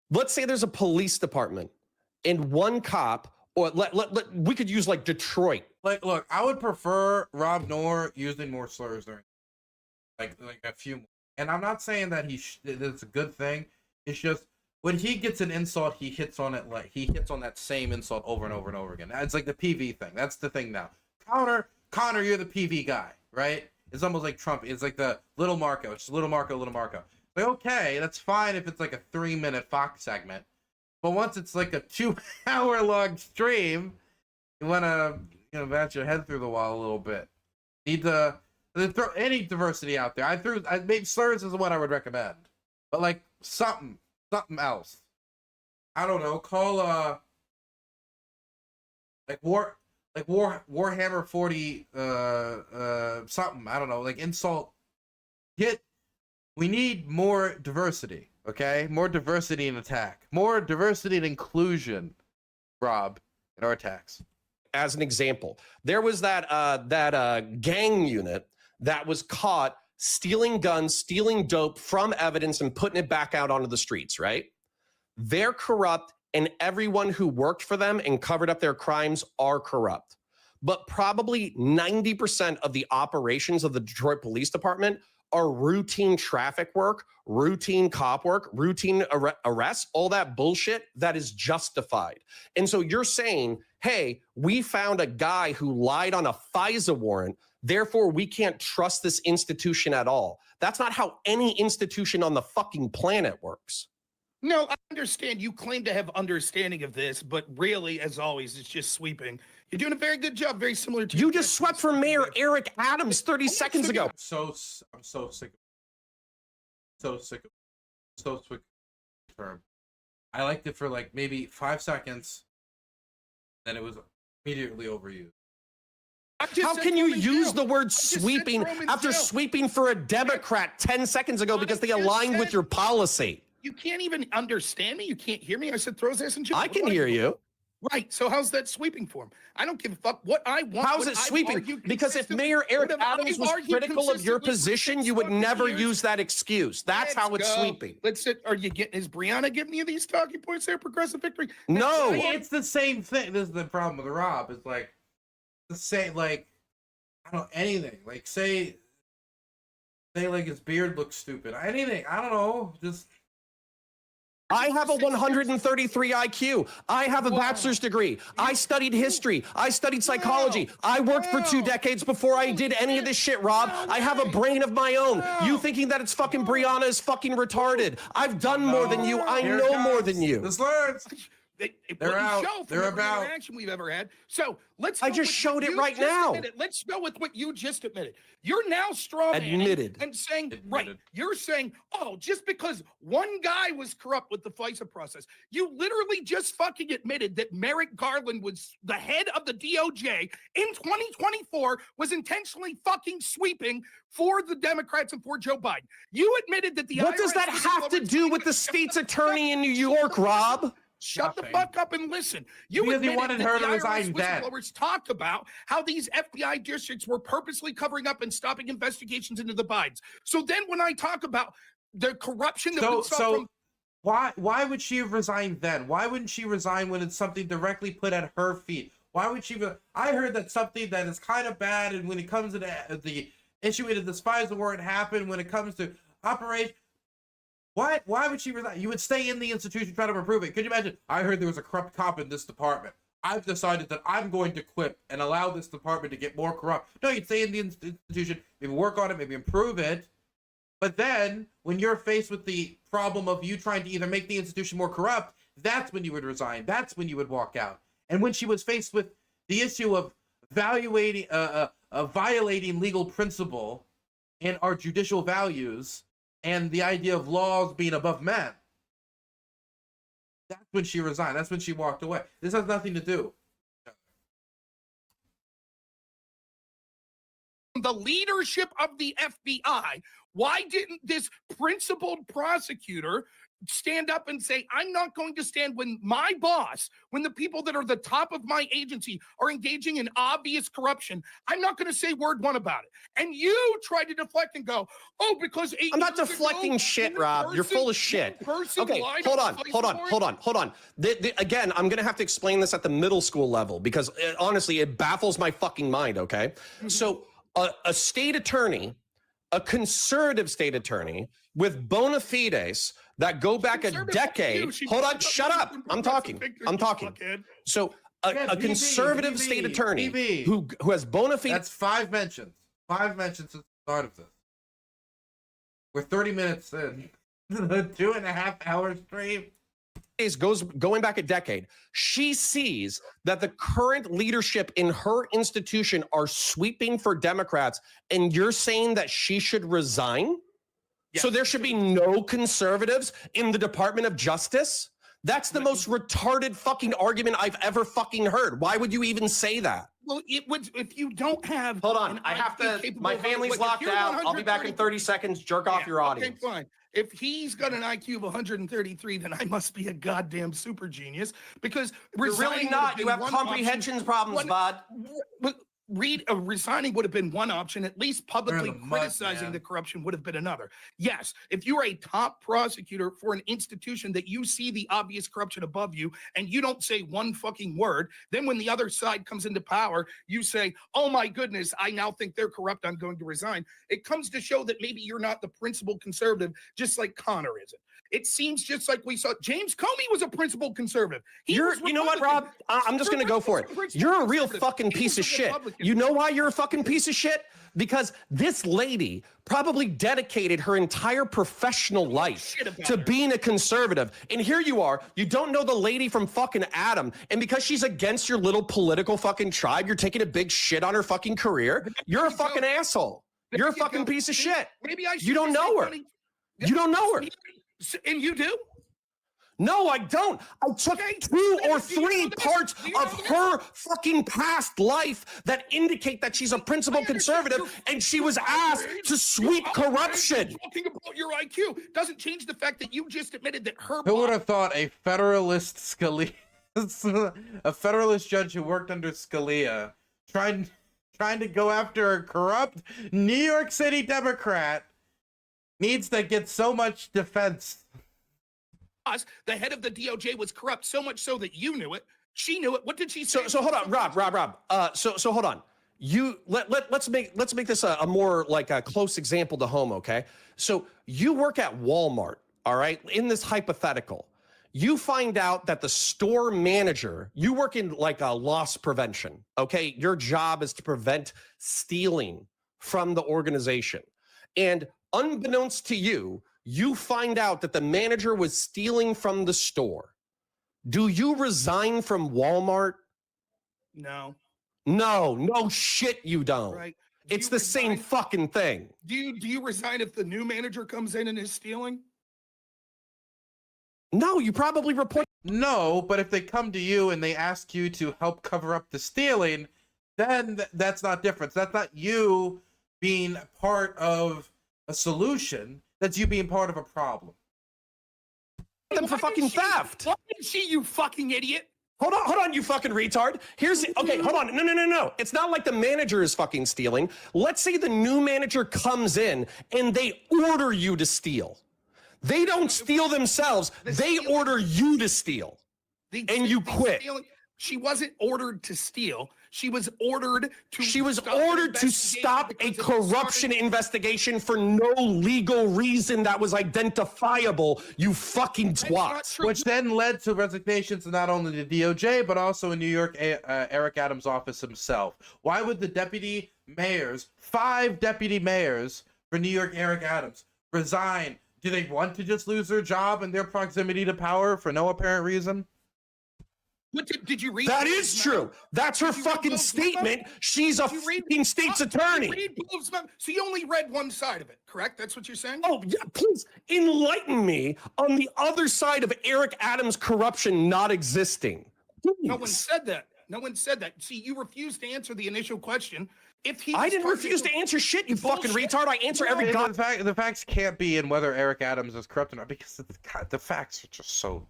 S2: Let's say there's a police department and one cop, or we could use like Detroit.
S1: Like, look, I would prefer Rob Noor using more slurs during, like a few more. And I'm not saying that it's a good thing. It's just when he gets an insult, he hits on it like he hits on that same insult over and over and over again. It's like the PV thing. That's the thing now. Connor, you're the PV guy, right? It's almost like Trump. It's like the little Marco. It's little Marco. Like, okay, that's fine if it's like a 3-minute Fox segment. But once it's like a 2-hour-long stream, you want to, bat your head through the wall a little bit. Need to throw any diversity out there. I maybe slurs is what I would recommend. But like something else. I don't know. Call Warhammer 40 something, I don't know, like insult. We need more diversity, okay? More diversity in attack. More diversity and inclusion, Rob, in our attacks.
S2: As an example, there was that gang unit that was caught stealing guns, stealing dope from evidence and putting it back out onto the streets, right? They're corrupt, and everyone who worked for them and covered up their crimes are corrupt. But probably 90% of the operations of the Detroit Police Department are routine traffic work, routine cop work, routine arrests, all that bullshit that is justified. And so you're saying, hey, we found a guy who lied on a FISA warrant, therefore we can't trust this institution at all. That's not how any institution on the fucking planet works.
S3: No, I understand you claim to have understanding of this, but really, as always, it's just sweeping. You're doing a very good job, very similar to...
S2: You just swept for Mayor Eric Adams 30 seconds ago.
S1: I'm so sick of the term. I liked it for like maybe 5 seconds, then it was immediately overused.
S2: How can you use the word sweeping after sweeping for a Democrat 10 seconds ago because they aligned with your policy?
S3: You can't even understand me. You can't hear me. I said throw his ass in jail.
S2: I can hear you.
S3: Right. So how's that sweeping for him? I don't give a fuck what I want.
S2: How's it sweeping? Because if Mayor Eric Adams was critical of your position, you would never use that excuse. That's how it's sweeping.
S3: Are you getting, is Brianna giving you these talking points there, progressive victory?
S2: No.
S1: It's the same thing. This is the problem with Rob. It's like the same, like, I don't know, anything. Like say like his beard looks stupid. Anything. I don't know. Just
S2: I have a 133 IQ. I have a bachelor's degree. I studied history. I studied psychology. I worked for 2 decades before I did any of this shit, Rob. I have a brain of my own. You thinking that it's fucking Brianna is fucking retarded. I've done more than you. I know more than you.
S1: The slurs. They're out. They're about.
S3: Interaction we've ever had. So let's.
S2: I just showed it right now.
S3: Let's go with what you just admitted. You're now strawmanning and saying, right? You're saying, oh, just because one guy was corrupt with the FISA process, you literally just fucking admitted that Merrick Garland was the head of the DOJ in 2024, was intentionally fucking sweeping for the Democrats and for Joe Biden. You admitted that the.
S2: What does that have to do with the state's attorney in New York, Rob?
S3: Shut the fuck up and listen. You
S1: because he wanted her to resign then.
S3: Whistleblowers talked about how these FBI districts were purposely covering up and stopping investigations into the Bidens. So then when I talk about the corruption that we saw from...
S1: Why would she have resigned then? Why wouldn't she resign when it's something directly put at her feet? Why would she... I heard that something that is kind of bad, and when it comes to the issue of the FISA warrant happened, when it comes to operation... Why would she resign? You would stay in the institution trying to improve it. Could you imagine? I heard there was a corrupt cop in this department. I've decided that I'm going to quit and allow this department to get more corrupt. No, you'd stay in the institution, maybe work on it, maybe improve it. But then, when you're faced with the problem of you trying to either make the institution more corrupt, that's when you would resign. That's when you would walk out. And when she was faced with the issue of violating legal principle and our judicial values, and the idea of laws being above men, that's when she resigned. That's when she walked away. This has nothing to do.
S3: The leadership of the FBI, why didn't this principled prosecutor stand up and say, I'm not going to stand when my boss, when the people that are the top of my agency are engaging in obvious corruption, I'm not going to say word one about it. And you try to deflect and go, oh, because
S2: I'm not deflecting shit, Rob. You're full of shit. Okay, hold on. Again, I'm going to have to explain this at the middle school level because honestly, it baffles my fucking mind, okay? So a state attorney, a conservative state attorney with bona fides that go back a decade. Hold on, shut up. I'm talking. So a conservative state attorney who has bona fides.
S1: That's 5 mentions. 5 mentions at the start of this. We're 30 minutes in. 2.5 hours stream.
S2: Going back a decade. She sees that the current leadership in her institution are sweeping for Democrats, and you're saying that she should resign? Yes. So there should be no conservatives in the Department of Justice? That's the most retarded fucking argument I've ever fucking heard. Why would you even say that?
S3: Well, it would if you don't have.
S2: Hold on, I have to. My family's locked out. I'll be back in 30 seconds. Jerk off your audience.
S3: Okay, fine. If he's got an IQ of 133, then I must be a goddamn super genius because
S2: you're really not. You have comprehension problems, bud.
S3: Resigning would have been one option. At least publicly criticizing the corruption would have been another. Yes, if you're a top prosecutor for an institution that you see the obvious corruption above you and you don't say one fucking word, then when the other side comes into power, you say, oh my goodness, I now think they're corrupt, I'm going to resign. It comes to show that maybe you're not the principled conservative, just like Connor isn't. It seems just like we saw James Comey was a principled conservative.
S2: You know what, Rob? I'm just going to go for it. You're a real fucking piece of shit. You know why you're a fucking piece of shit? Because this lady probably dedicated her entire professional life to being a conservative. And here you are, you don't know the lady from fucking Adam. And because she's against your little political fucking tribe, you're taking a big shit on her fucking career. You're a fucking asshole. You're a fucking piece of shit. You don't know her. You don't know her.
S3: And you do?
S2: No, I don't. I took 2 or 3 parts of her fucking past life that indicate that she's a principled conservative and she was asked to sweep corruption.
S3: Talking about your IQ doesn't change the fact that you just admitted that her.
S1: Who would have thought a Federalist Scalia, a Federalist judge who worked under Scalia, trying to go after a corrupt New York City Democrat needs to get so much defense.
S3: The head of the DOJ was corrupt so much so that you knew it. She knew it. What did she say?
S2: So hold on, Rob. So hold on. You let's make this a more like a close example to home, okay? So you work at Walmart, all right? In this hypothetical, You find out that the store manager, you work in like a loss prevention, okay? Your job is to prevent stealing from the organization. And unbeknownst to you, you find out that the manager was stealing from the store. Do you resign from Walmart?
S3: No.
S2: No shit you don't.
S3: Right.
S2: It's the same fucking thing.
S3: Do you resign if the new manager comes in and is stealing?
S2: No, you probably report.
S1: No, but if they come to you and they ask you to help cover up the stealing, then that's not different. That's not you being part of a solution. That's you being part of a problem.
S2: Them for fucking theft.
S3: Why did she, you fucking idiot?
S2: Hold on, you fucking retard. Okay, hold on. No. It's not like the manager is fucking stealing. Let's say the new manager comes in and they order you to steal. They don't steal themselves. They order you to steal. And you quit.
S3: She wasn't ordered to steal. She was ordered to
S2: stop a corruption investigation for no legal reason that was identifiable, you fucking twat.
S1: Which then led to resignations of not only the DOJ, but also in New York, Eric Adams' office himself. Why would the deputy mayors, 5 deputy mayors for New York, Eric Adams, resign? Do they want to just lose their job and their proximity to power for no apparent reason?
S3: What did you read?
S2: That is true. That's her fucking statement. She's a fucking state's attorney.
S3: So you only read one side of it, correct? That's what you're saying?
S2: Oh, yeah, please enlighten me on the other side of Eric Adams' corruption not existing. Please.
S3: No one said that. No one said that. See, you refused to answer the initial question.
S2: I didn't refuse to answer shit, you fucking retard. I answer every
S1: the facts can't be in whether Eric Adams is corrupt or not, because the facts are just so...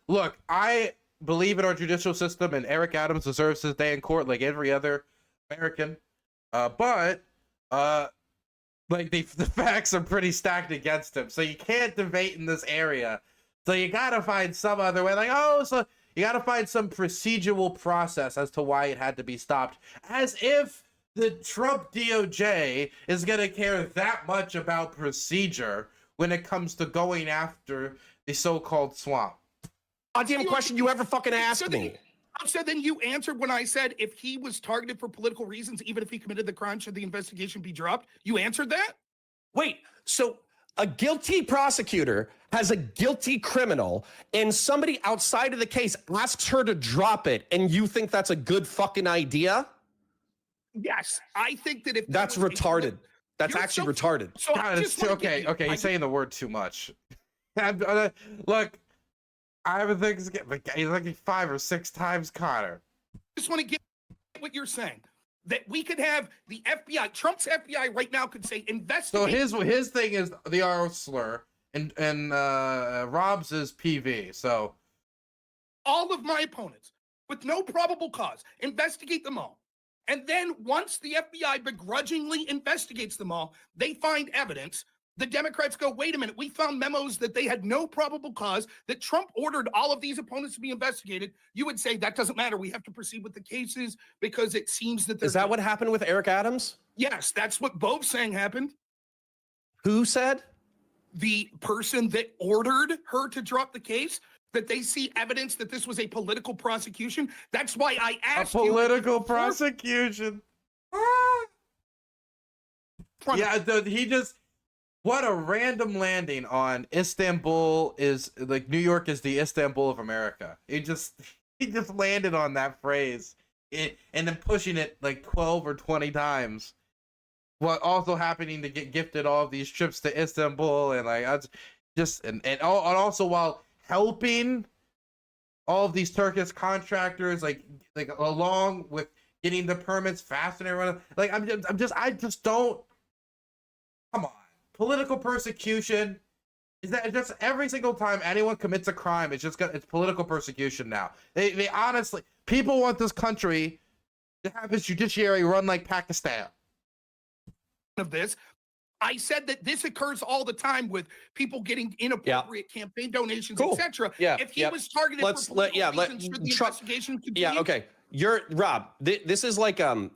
S1: Look, I believe in our judicial system, and Eric Adams deserves his day in court like every other American. But the facts are pretty stacked against him, so you can't debate in this area. So you gotta find some other way. So you gotta find some procedural process as to why it had to be stopped. As if the Trump DOJ is gonna care that much about procedure when it comes to going after the so-called swamp.
S2: Goddamn question you ever fucking asked me.
S3: So then you answered when I said if he was targeted for political reasons, even if he committed the crime, should the investigation be dropped? You answered that?
S2: Wait, so a guilty prosecutor has a guilty criminal and somebody outside of the case asks her to drop it, and you think that's a good fucking idea?
S3: Yes, I think that if
S2: that's retarded. That's actually retarded.
S3: So
S1: okay, you're saying the word too much. Look, I have things like 5 or 6 times Connor.
S3: I just want to get what you're saying. That we could have the FBI, Trump's FBI right now could say investigate.
S1: So his thing is the R slur, and Rob's is PV. So
S3: all of my opponents with no probable cause, investigate them all. And then once the FBI begrudgingly investigates them all, they find evidence. The Democrats go, wait a minute, we found memos that they had no probable cause, that Trump ordered all of these opponents to be investigated. You would say that doesn't matter. We have to proceed with the cases because it seems that...
S2: Is that what happened with Eric Adams?
S3: Yes, that's what Bove's saying happened.
S2: Who said?
S3: The person that ordered her to drop the case, that they see evidence that this was a political prosecution. That's why I asked you...
S1: A political prosecution. Yeah, he just... What a random landing on Istanbul is like New York is the Istanbul of America. He just landed on that phrase and then pushing it like 12 or 20 times. While also happening to get gifted all of these trips to Istanbul and and also while helping all of these Turkish contractors like along with getting the permits fast and everyone. Like I just don't. Come on. Political persecution is that just every single time anyone commits a crime, it's political persecution now. They honestly, people want this country to have its judiciary run like Pakistan.
S3: Of this, I said that this occurs all the time with people getting inappropriate campaign donations, etc.
S2: Yeah,
S3: if he was targeted for political reasons, should the investigation continue?
S2: Yeah, okay. Rob. This is like an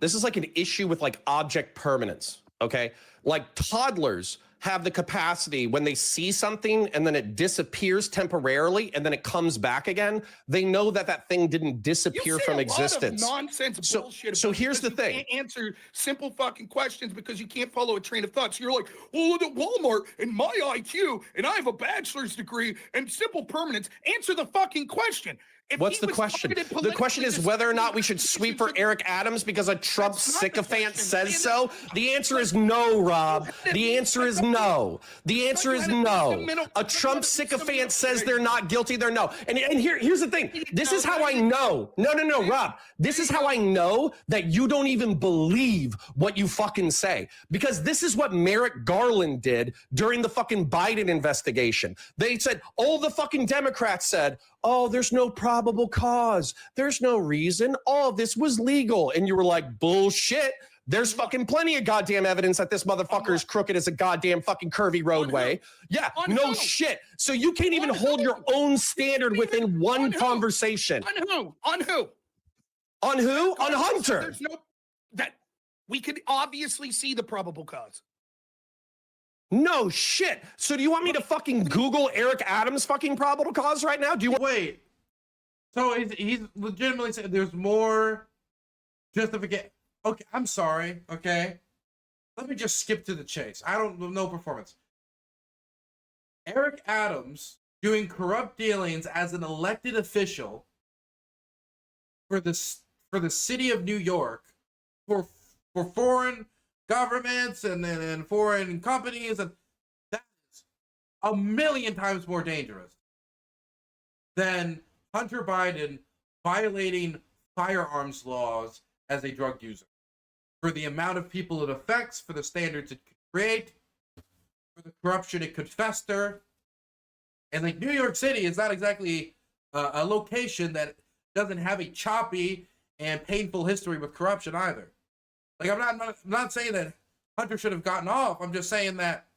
S2: issue with like object permanence. Okay, like toddlers have the capacity when they see something and then it disappears temporarily and then it comes back again. They know that that thing didn't disappear from existence.
S3: Nonsense bullshit.
S2: So here's the thing.
S3: You can't answer simple fucking questions because you can't follow a train of thought. So you're like, well, look at Walmart and my IQ and I have a bachelor's degree and simple permanence. Answer the fucking question.
S2: What's the question? The question is whether or not we should sweep for Eric Adams because a Trump sycophant says so. The answer is no, Rob. The answer is no. The answer is no. A Trump sycophant says they're not guilty. They're no. And here's the thing. This is how I know. No, Rob. This is how I know that you don't even believe what you fucking say. Because this is what Merrick Garland did during the fucking Biden investigation. They said, all the fucking Democrats said, oh, there's no probable cause. There's no reason. All of this was legal. And you were like, bullshit. There's fucking plenty of goddamn evidence that this motherfucker is crooked as a goddamn fucking curvy roadway. Yeah, no shit. So you can't even hold your own standard within one conversation.
S3: On who? On who?
S2: On who? On Hunter.
S3: There's no, that we could obviously see the probable cause.
S2: No shit. So do you want me to fucking Google Eric Adams fucking probable cause right now? Do you
S1: wait? So he's legitimately saying there's more justification. Okay, I'm sorry. Okay, let me just skip to the chase. I don't know performance. Eric Adams doing corrupt dealings as an elected official for the city of New York for foreign governments and foreign companies, and that is a million times more dangerous than Hunter Biden violating firearms laws as a drug user. For the amount of people it affects, for the standards it could create, for the corruption it could fester. And like New York City is not exactly a location that doesn't have a choppy and painful history with corruption either. Like, I'm not saying that Hunter should have gotten off. I'm just saying that,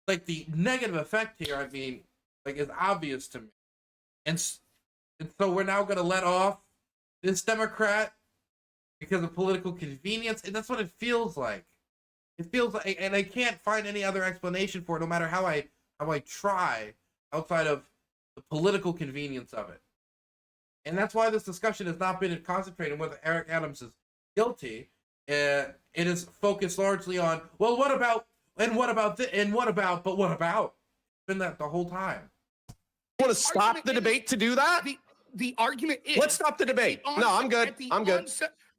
S1: like, the negative effect here, I mean, like, is obvious to me. And so we're now going to let off this Democrat because of political convenience. And that's what it feels like. It feels like, and I can't find any other explanation for it, no matter how I try, outside of the political convenience of it. And that's why this discussion has not been concentrated on whether Eric Adams is guilty. It is focused largely on, well, what about, and what about this, and what about, but what about? It's been that the whole time.
S2: You want to stop the debate to do that?
S3: The argument is,
S2: let's stop the debate. No, I'm good. I'm good.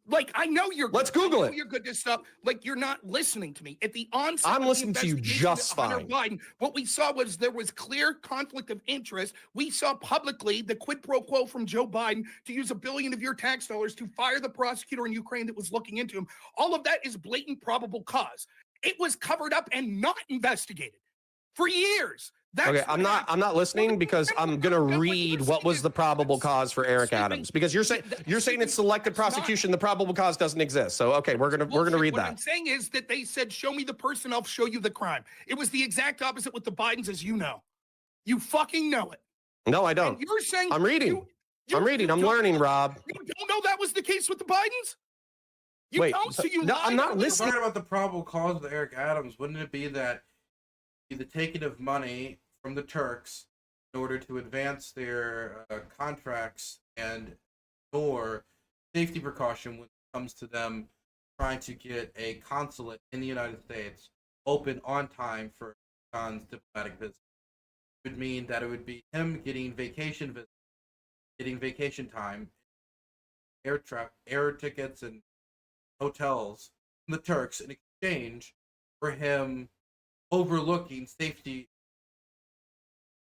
S3: Like, I know you're good.
S2: Let's Google it.
S3: You're good to stuff. Like, you're not listening to me. At the onset,
S2: I'm listening to you just fine.
S3: Biden, what we saw was there was clear conflict of interest. We saw publicly the quid pro quo from Joe Biden to use $1 billion of your tax dollars to fire the prosecutor in Ukraine that was looking into him. All of that is blatant probable cause. It was covered up and not investigated for years.
S2: Okay, I'm not listening because I'm gonna read what was the probable cause for Eric Adams, because you're saying it's selective prosecution. The probable cause doesn't exist. So okay, we're gonna read that.
S3: What I'm saying is that they said, "Show me the person, I'll show you the crime." It was the exact opposite with the Bidens, as you know. You fucking know it.
S2: No, I don't.
S3: And you're saying
S2: I'm reading. I'm learning, Rob.
S3: You don't know that was the case with the Bidens? You
S2: Wait,
S3: don't, so you
S2: no, I'm not listening.
S1: Talking about the probable cause of Eric Adams, wouldn't it be that the taking of money from the Turks in order to advance their contracts and or safety precaution when it comes to them trying to get a consulate in the United States open on time for John's diplomatic visit? It would mean that it would be him getting vacation time, air tickets and hotels from the Turks in exchange for him overlooking safety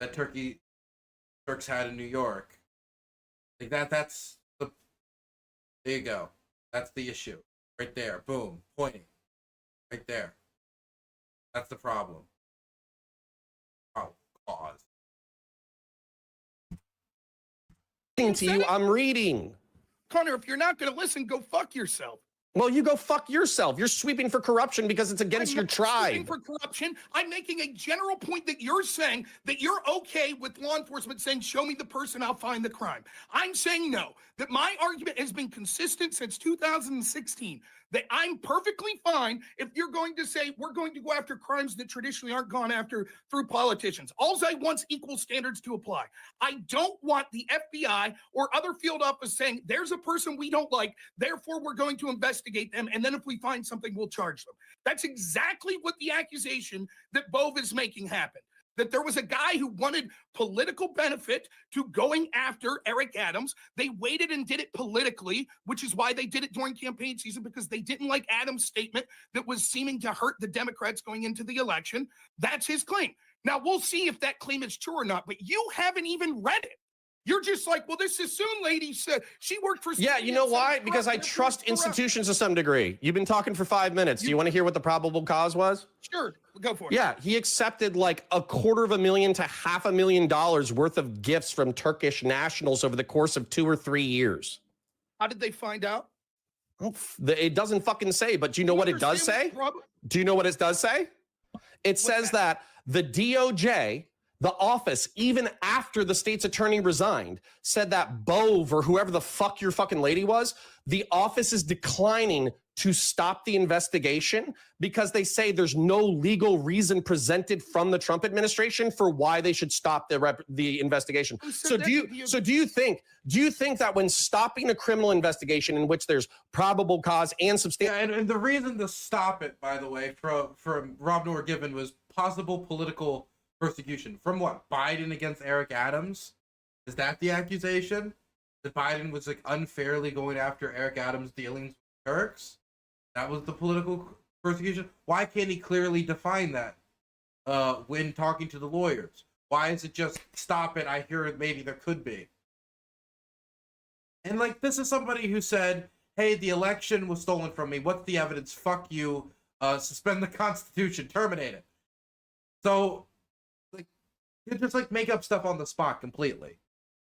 S1: that Turks had in New York. Like that's the, there you go. That's the issue. Right there. Boom. Pointing. Right there. That's the problem. Oh, cause.
S2: To you, I'm reading.
S3: Connor, if you're not going to listen, go fuck yourself.
S2: Well, you go fuck yourself. You're sweeping for corruption because it's against your tribe.
S3: I'm not sweeping for corruption. I'm making a general point that you're saying that you're okay with law enforcement saying, show me the person, I'll find the crime. I'm saying no, that my argument has been consistent since 2016. That I'm perfectly fine if you're going to say we're going to go after crimes that traditionally aren't gone after through politicians. All I want's equal standards to apply. I don't want the FBI or other field office saying there's a person we don't like, therefore we're going to investigate them, and then if we find something, we'll charge them. That's exactly what the accusation that Bove is making happened. That there was a guy who wanted political benefit to going after Eric Adams. They waited and did it politically, which is why they did it during campaign season, because they didn't like Adams' statement that was seeming to hurt the Democrats going into the election. That's his claim. Now, we'll see if that claim is true or not, but you haven't even read it. You're just like, well, this Sassoon lady said she worked for...
S2: Yeah, you know why? Because I trust institutions to some degree. You've been talking for 5 minutes. Do you want to hear what the probable cause was?
S3: Sure, go for it.
S2: Yeah, he accepted like $250,000 to $500,000 worth of gifts from Turkish nationals over the course of 2 or 3 years.
S3: How did they find out?
S2: It doesn't fucking say, but do you know what it does say? Do you know what it does say? It says that the DOJ... the office, even after the state's attorney resigned, said that Bove or whoever the fuck your fucking lady was, the office is declining to stop the investigation because they say there's no legal reason presented from the Trump administration for why they should stop the investigation. So do you think that when stopping a criminal investigation in which there's probable cause and substantial...
S1: Yeah, and the reason to stop it, by the way, from Rob Noor given was possible political persecution. From what? Biden against Eric Adams? Is that the accusation? That Biden was like unfairly going after Eric Adams' dealings with Turks? That was the political persecution? Why can't he clearly define that when talking to the lawyers? Why is it just stop it? I hear maybe there could be. And like, this is somebody who said, hey, the election was stolen from me. What's the evidence? Fuck you. Suspend the Constitution. Terminate it. So you just like make up stuff on the spot completely.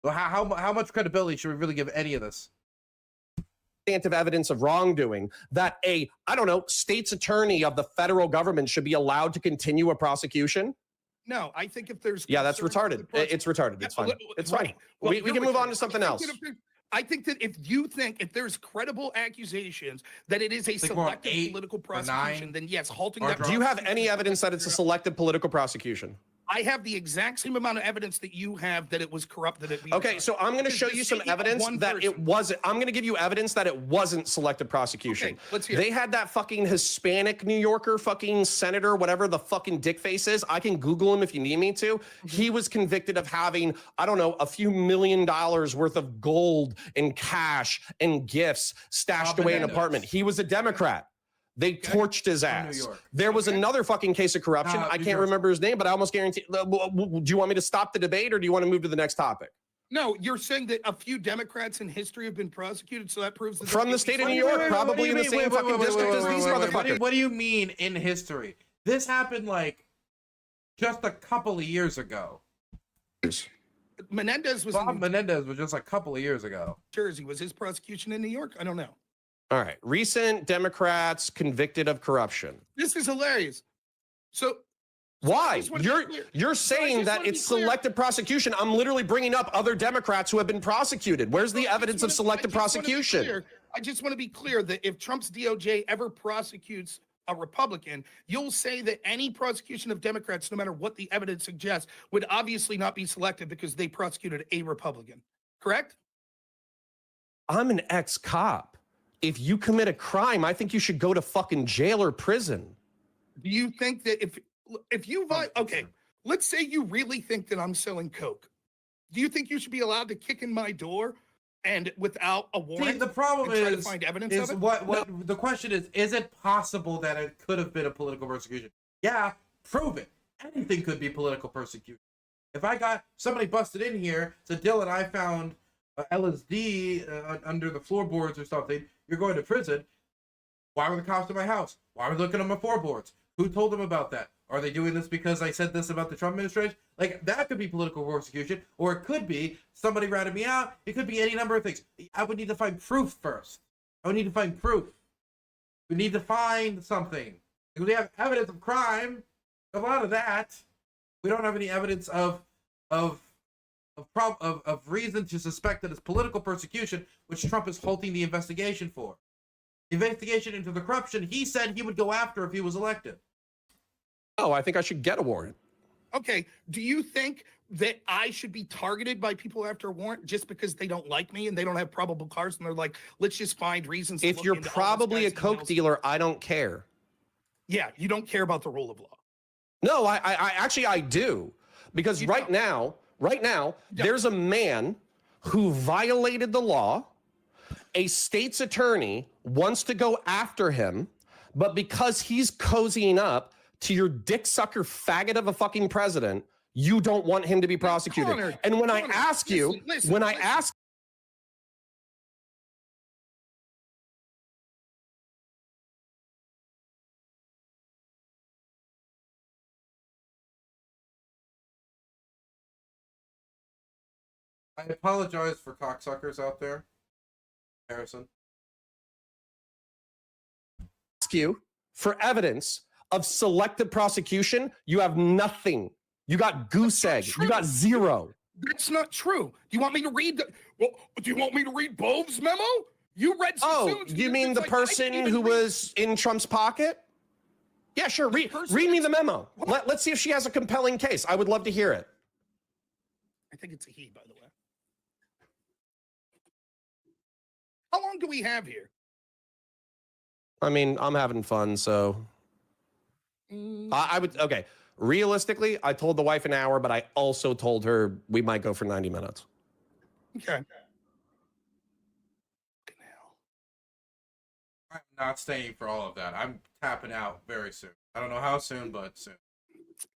S1: So how much credibility should we really give any of this?
S2: Evidence of wrongdoing that I don't know, state's attorney of the federal government should be allowed to continue a prosecution?
S3: No, I think if there's...
S2: Yeah, that's retarded. It's retarded. It's fine. It's fine. Well, we can move on to something else.
S3: I think that if there's credible accusations that it is a selective political prosecution, then yes, halting that...
S2: Do you have any evidence that it's a selective political prosecution?
S3: I have the exact same amount of evidence that you have that it was corrupt.
S2: Okay, so I'm going to show you some evidence that it wasn't. I'm going to give you evidence that it wasn't selective prosecution.
S3: Okay, let's hear.
S2: They had that fucking Hispanic New Yorker fucking senator, whatever the fucking dick face is. I can Google him if you need me to. He was convicted of having, I don't know, a few $1 million worth of gold and cash and gifts stashed away in an apartment. He was a Democrat. They torched his ass. There was another fucking case of corruption. I can't remember his name, but I almost guarantee. Do you want me to stop the debate or do you want to move to the next topic?
S3: No, you're saying that a few Democrats in history have been prosecuted, so that proves that
S2: from the state of New York, probably in the same fucking district as these motherfuckers.
S1: What do you mean in history? This happened like just a couple of years ago.
S3: Menendez was
S1: just a couple of years ago.
S3: Jersey was his prosecution in New York. I don't know.
S2: All right. Recent Democrats convicted of corruption.
S3: This is hilarious. So
S2: why? You're saying that it's selective prosecution. I'm literally bringing up other Democrats who have been prosecuted. Where's the evidence of selective prosecution?
S3: I just want to be clear that if Trump's DOJ ever prosecutes a Republican, you'll say that any prosecution of Democrats, no matter what the evidence suggests, would obviously not be selective because they prosecuted a Republican. Correct?
S2: I'm an ex-cop. If you commit a crime, I think you should go to fucking jail or prison.
S3: Do you think that if you okay, let's say you really think that I'm selling coke. Do you think you should be allowed to kick in my door and without a warrant?
S1: See, the problem is,
S3: try to find evidence of it?
S1: What the question is it possible that it could have been a political persecution? Yeah, prove it. Anything could be political persecution. If I got somebody busted in here, said, Dylan, I found LSD under the floorboards or something, you're going to prison. Why were the cops at my house? Why were they looking at my floorboards? Who told them about that? Are they doing this because I said this about the Trump administration? Like, that could be political persecution, or it could be somebody ratted me out. It could be any number of things. I would need to find proof first. I would need to find proof. We need to find something. If we have evidence of crime, a lot of that. We don't have any evidence of reason to suspect that it's political persecution, which Trump is halting the investigation for. investigation into the corruption he said he would go after if he was elected.
S2: Oh, I think I should get a warrant.
S3: Okay, do you think that I should be targeted by people after a warrant just because they don't like me and they don't have probable cause and they're like, let's just find reasons to
S2: If
S3: look
S2: you're
S3: into all this
S2: probably a
S3: guy's
S2: coke
S3: emails?
S2: dealer, I don't care.
S3: Yeah, you don't care about the rule of law.
S2: No, I actually I do, because
S3: You
S2: right
S3: don't.
S2: now, there's a man who violated the law. A state's attorney wants to go after him, but because he's cozying up to your dick sucker faggot of a fucking president, you don't want him to be prosecuted.
S3: Connor,
S2: And when I
S3: Connor,
S2: ask you,
S3: listen,
S2: when I
S3: listen.
S2: ask
S1: I apologize for cocksuckers out there, Harrison.
S2: you for evidence of selective prosecution, you have nothing. You got goose egg. You got zero.
S3: That's not true. Do you want me to read do you want me to read Bove's memo? You read
S2: Oh,
S3: Sassoon's,
S2: you mean
S3: it's
S2: the
S3: like, I
S2: person
S3: can't even
S2: who
S3: read-
S2: was in Trump's pocket? Yeah, sure. Read me the memo. Let's see if she has a compelling case. I would love to hear it.
S3: I think it's a he, by the way. How long do we have here?
S2: I mean, I'm having fun, so I would, okay. Realistically, I told the wife an hour, but I also told her we might go for 90 minutes.
S3: Okay.
S1: I'm not staying for all of that. I'm tapping out very soon. I don't know how soon, but soon.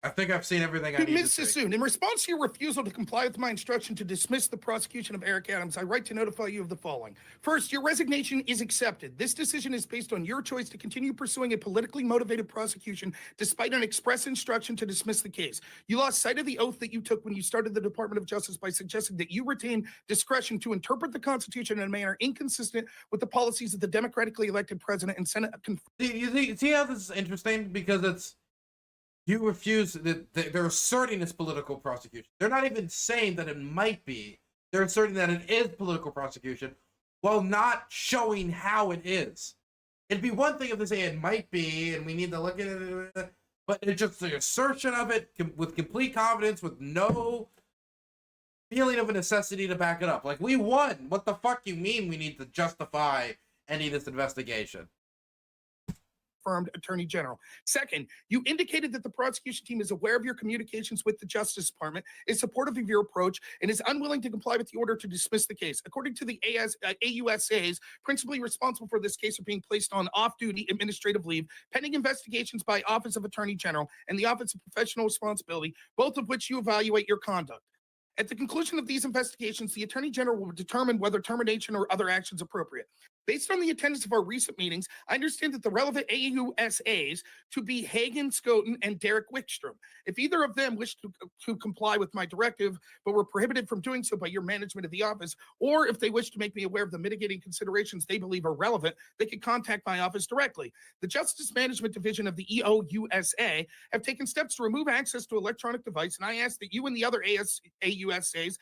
S1: I think I've seen everything I need to
S3: Ms.
S1: see.
S3: Sassoon, in response to your refusal to comply with my instruction to dismiss the prosecution of Eric Adams, I write to notify you of the following. First, your resignation is accepted. This decision is based on your choice to continue pursuing a politically motivated prosecution despite an express instruction to dismiss the case. You lost sight of the oath that you took when you started the Department of Justice by suggesting that you retain discretion to interpret the Constitution in a manner inconsistent with the policies of the democratically elected president and Senate.
S1: See how this is interesting? Because it's you refuse that they're asserting it's political prosecution. They're not even saying that it might be. They're asserting that it is political prosecution while not showing how it is. It'd be one thing if they say it might be and we need to look at it, but it's just the assertion of it with complete confidence, with no feeling of a necessity to back it up. Like, we won. What the fuck you mean we need to justify any of this investigation?
S3: Attorney General. Second, you indicated that the prosecution team is aware of your communications with the Justice Department, is supportive of your approach, and is unwilling to comply with the order to dismiss the case. According to the AUSAs, principally responsible for this case are being placed on off-duty administrative leave, pending investigations by Office of Attorney General and the Office of Professional Responsibility, both of which you evaluate your conduct. At the conclusion of these investigations, the Attorney General will determine whether termination or other actions appropriate. Based on the attendance of our recent meetings, I understand that the relevant AUSAs to be Hagen, Skoten, and Derek Wickstrom. If either of them wish to comply with my directive, but were prohibited from doing so by your management of the office, or if they wish to make me aware of the mitigating considerations they believe are relevant, they can contact my office directly. The Justice Management Division of the EOUSA have taken steps to remove access to electronic device, and I ask that you and the other AUSAs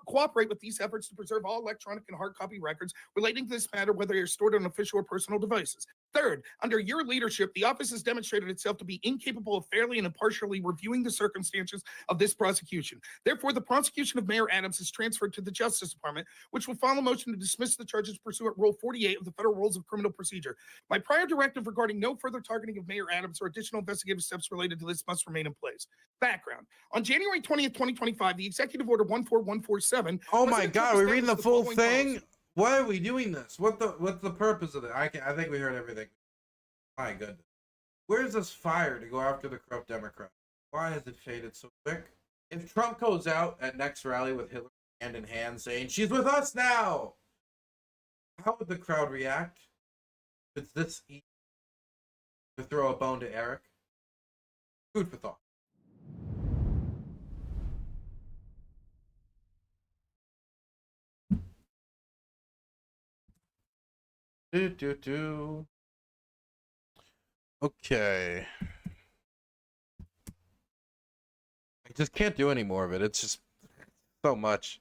S3: cooperate with these efforts to preserve all electronic and hard copy records relating to this matter, whether they're stored on official or personal devices. Third, under your leadership, the office has demonstrated itself to be incapable of fairly and impartially reviewing the circumstances of this prosecution. Therefore, the prosecution of Mayor Adams is transferred to the Justice Department, which will file a motion to dismiss the charges pursuant Rule 48 of the Federal Rules of Criminal Procedure. My prior directive regarding no further targeting of Mayor Adams or additional investigative steps related to this must remain in place. Background. On January 20th, 2025, the Executive Order 14147.
S1: Oh my God, are we reading the full
S3: following
S1: thing?
S3: policy.
S1: Why are we doing this? What's the purpose of it? I think we heard everything. My goodness. Where's this fire to go after the corrupt Democrat? Why has it faded so quick? If Trump goes out at next rally with Hillary hand in hand saying, she's with us now, how would the crowd react? It's this easy to throw a bone to Eric. Food for thought. Okay. I just can't do any more of it. It's just so much.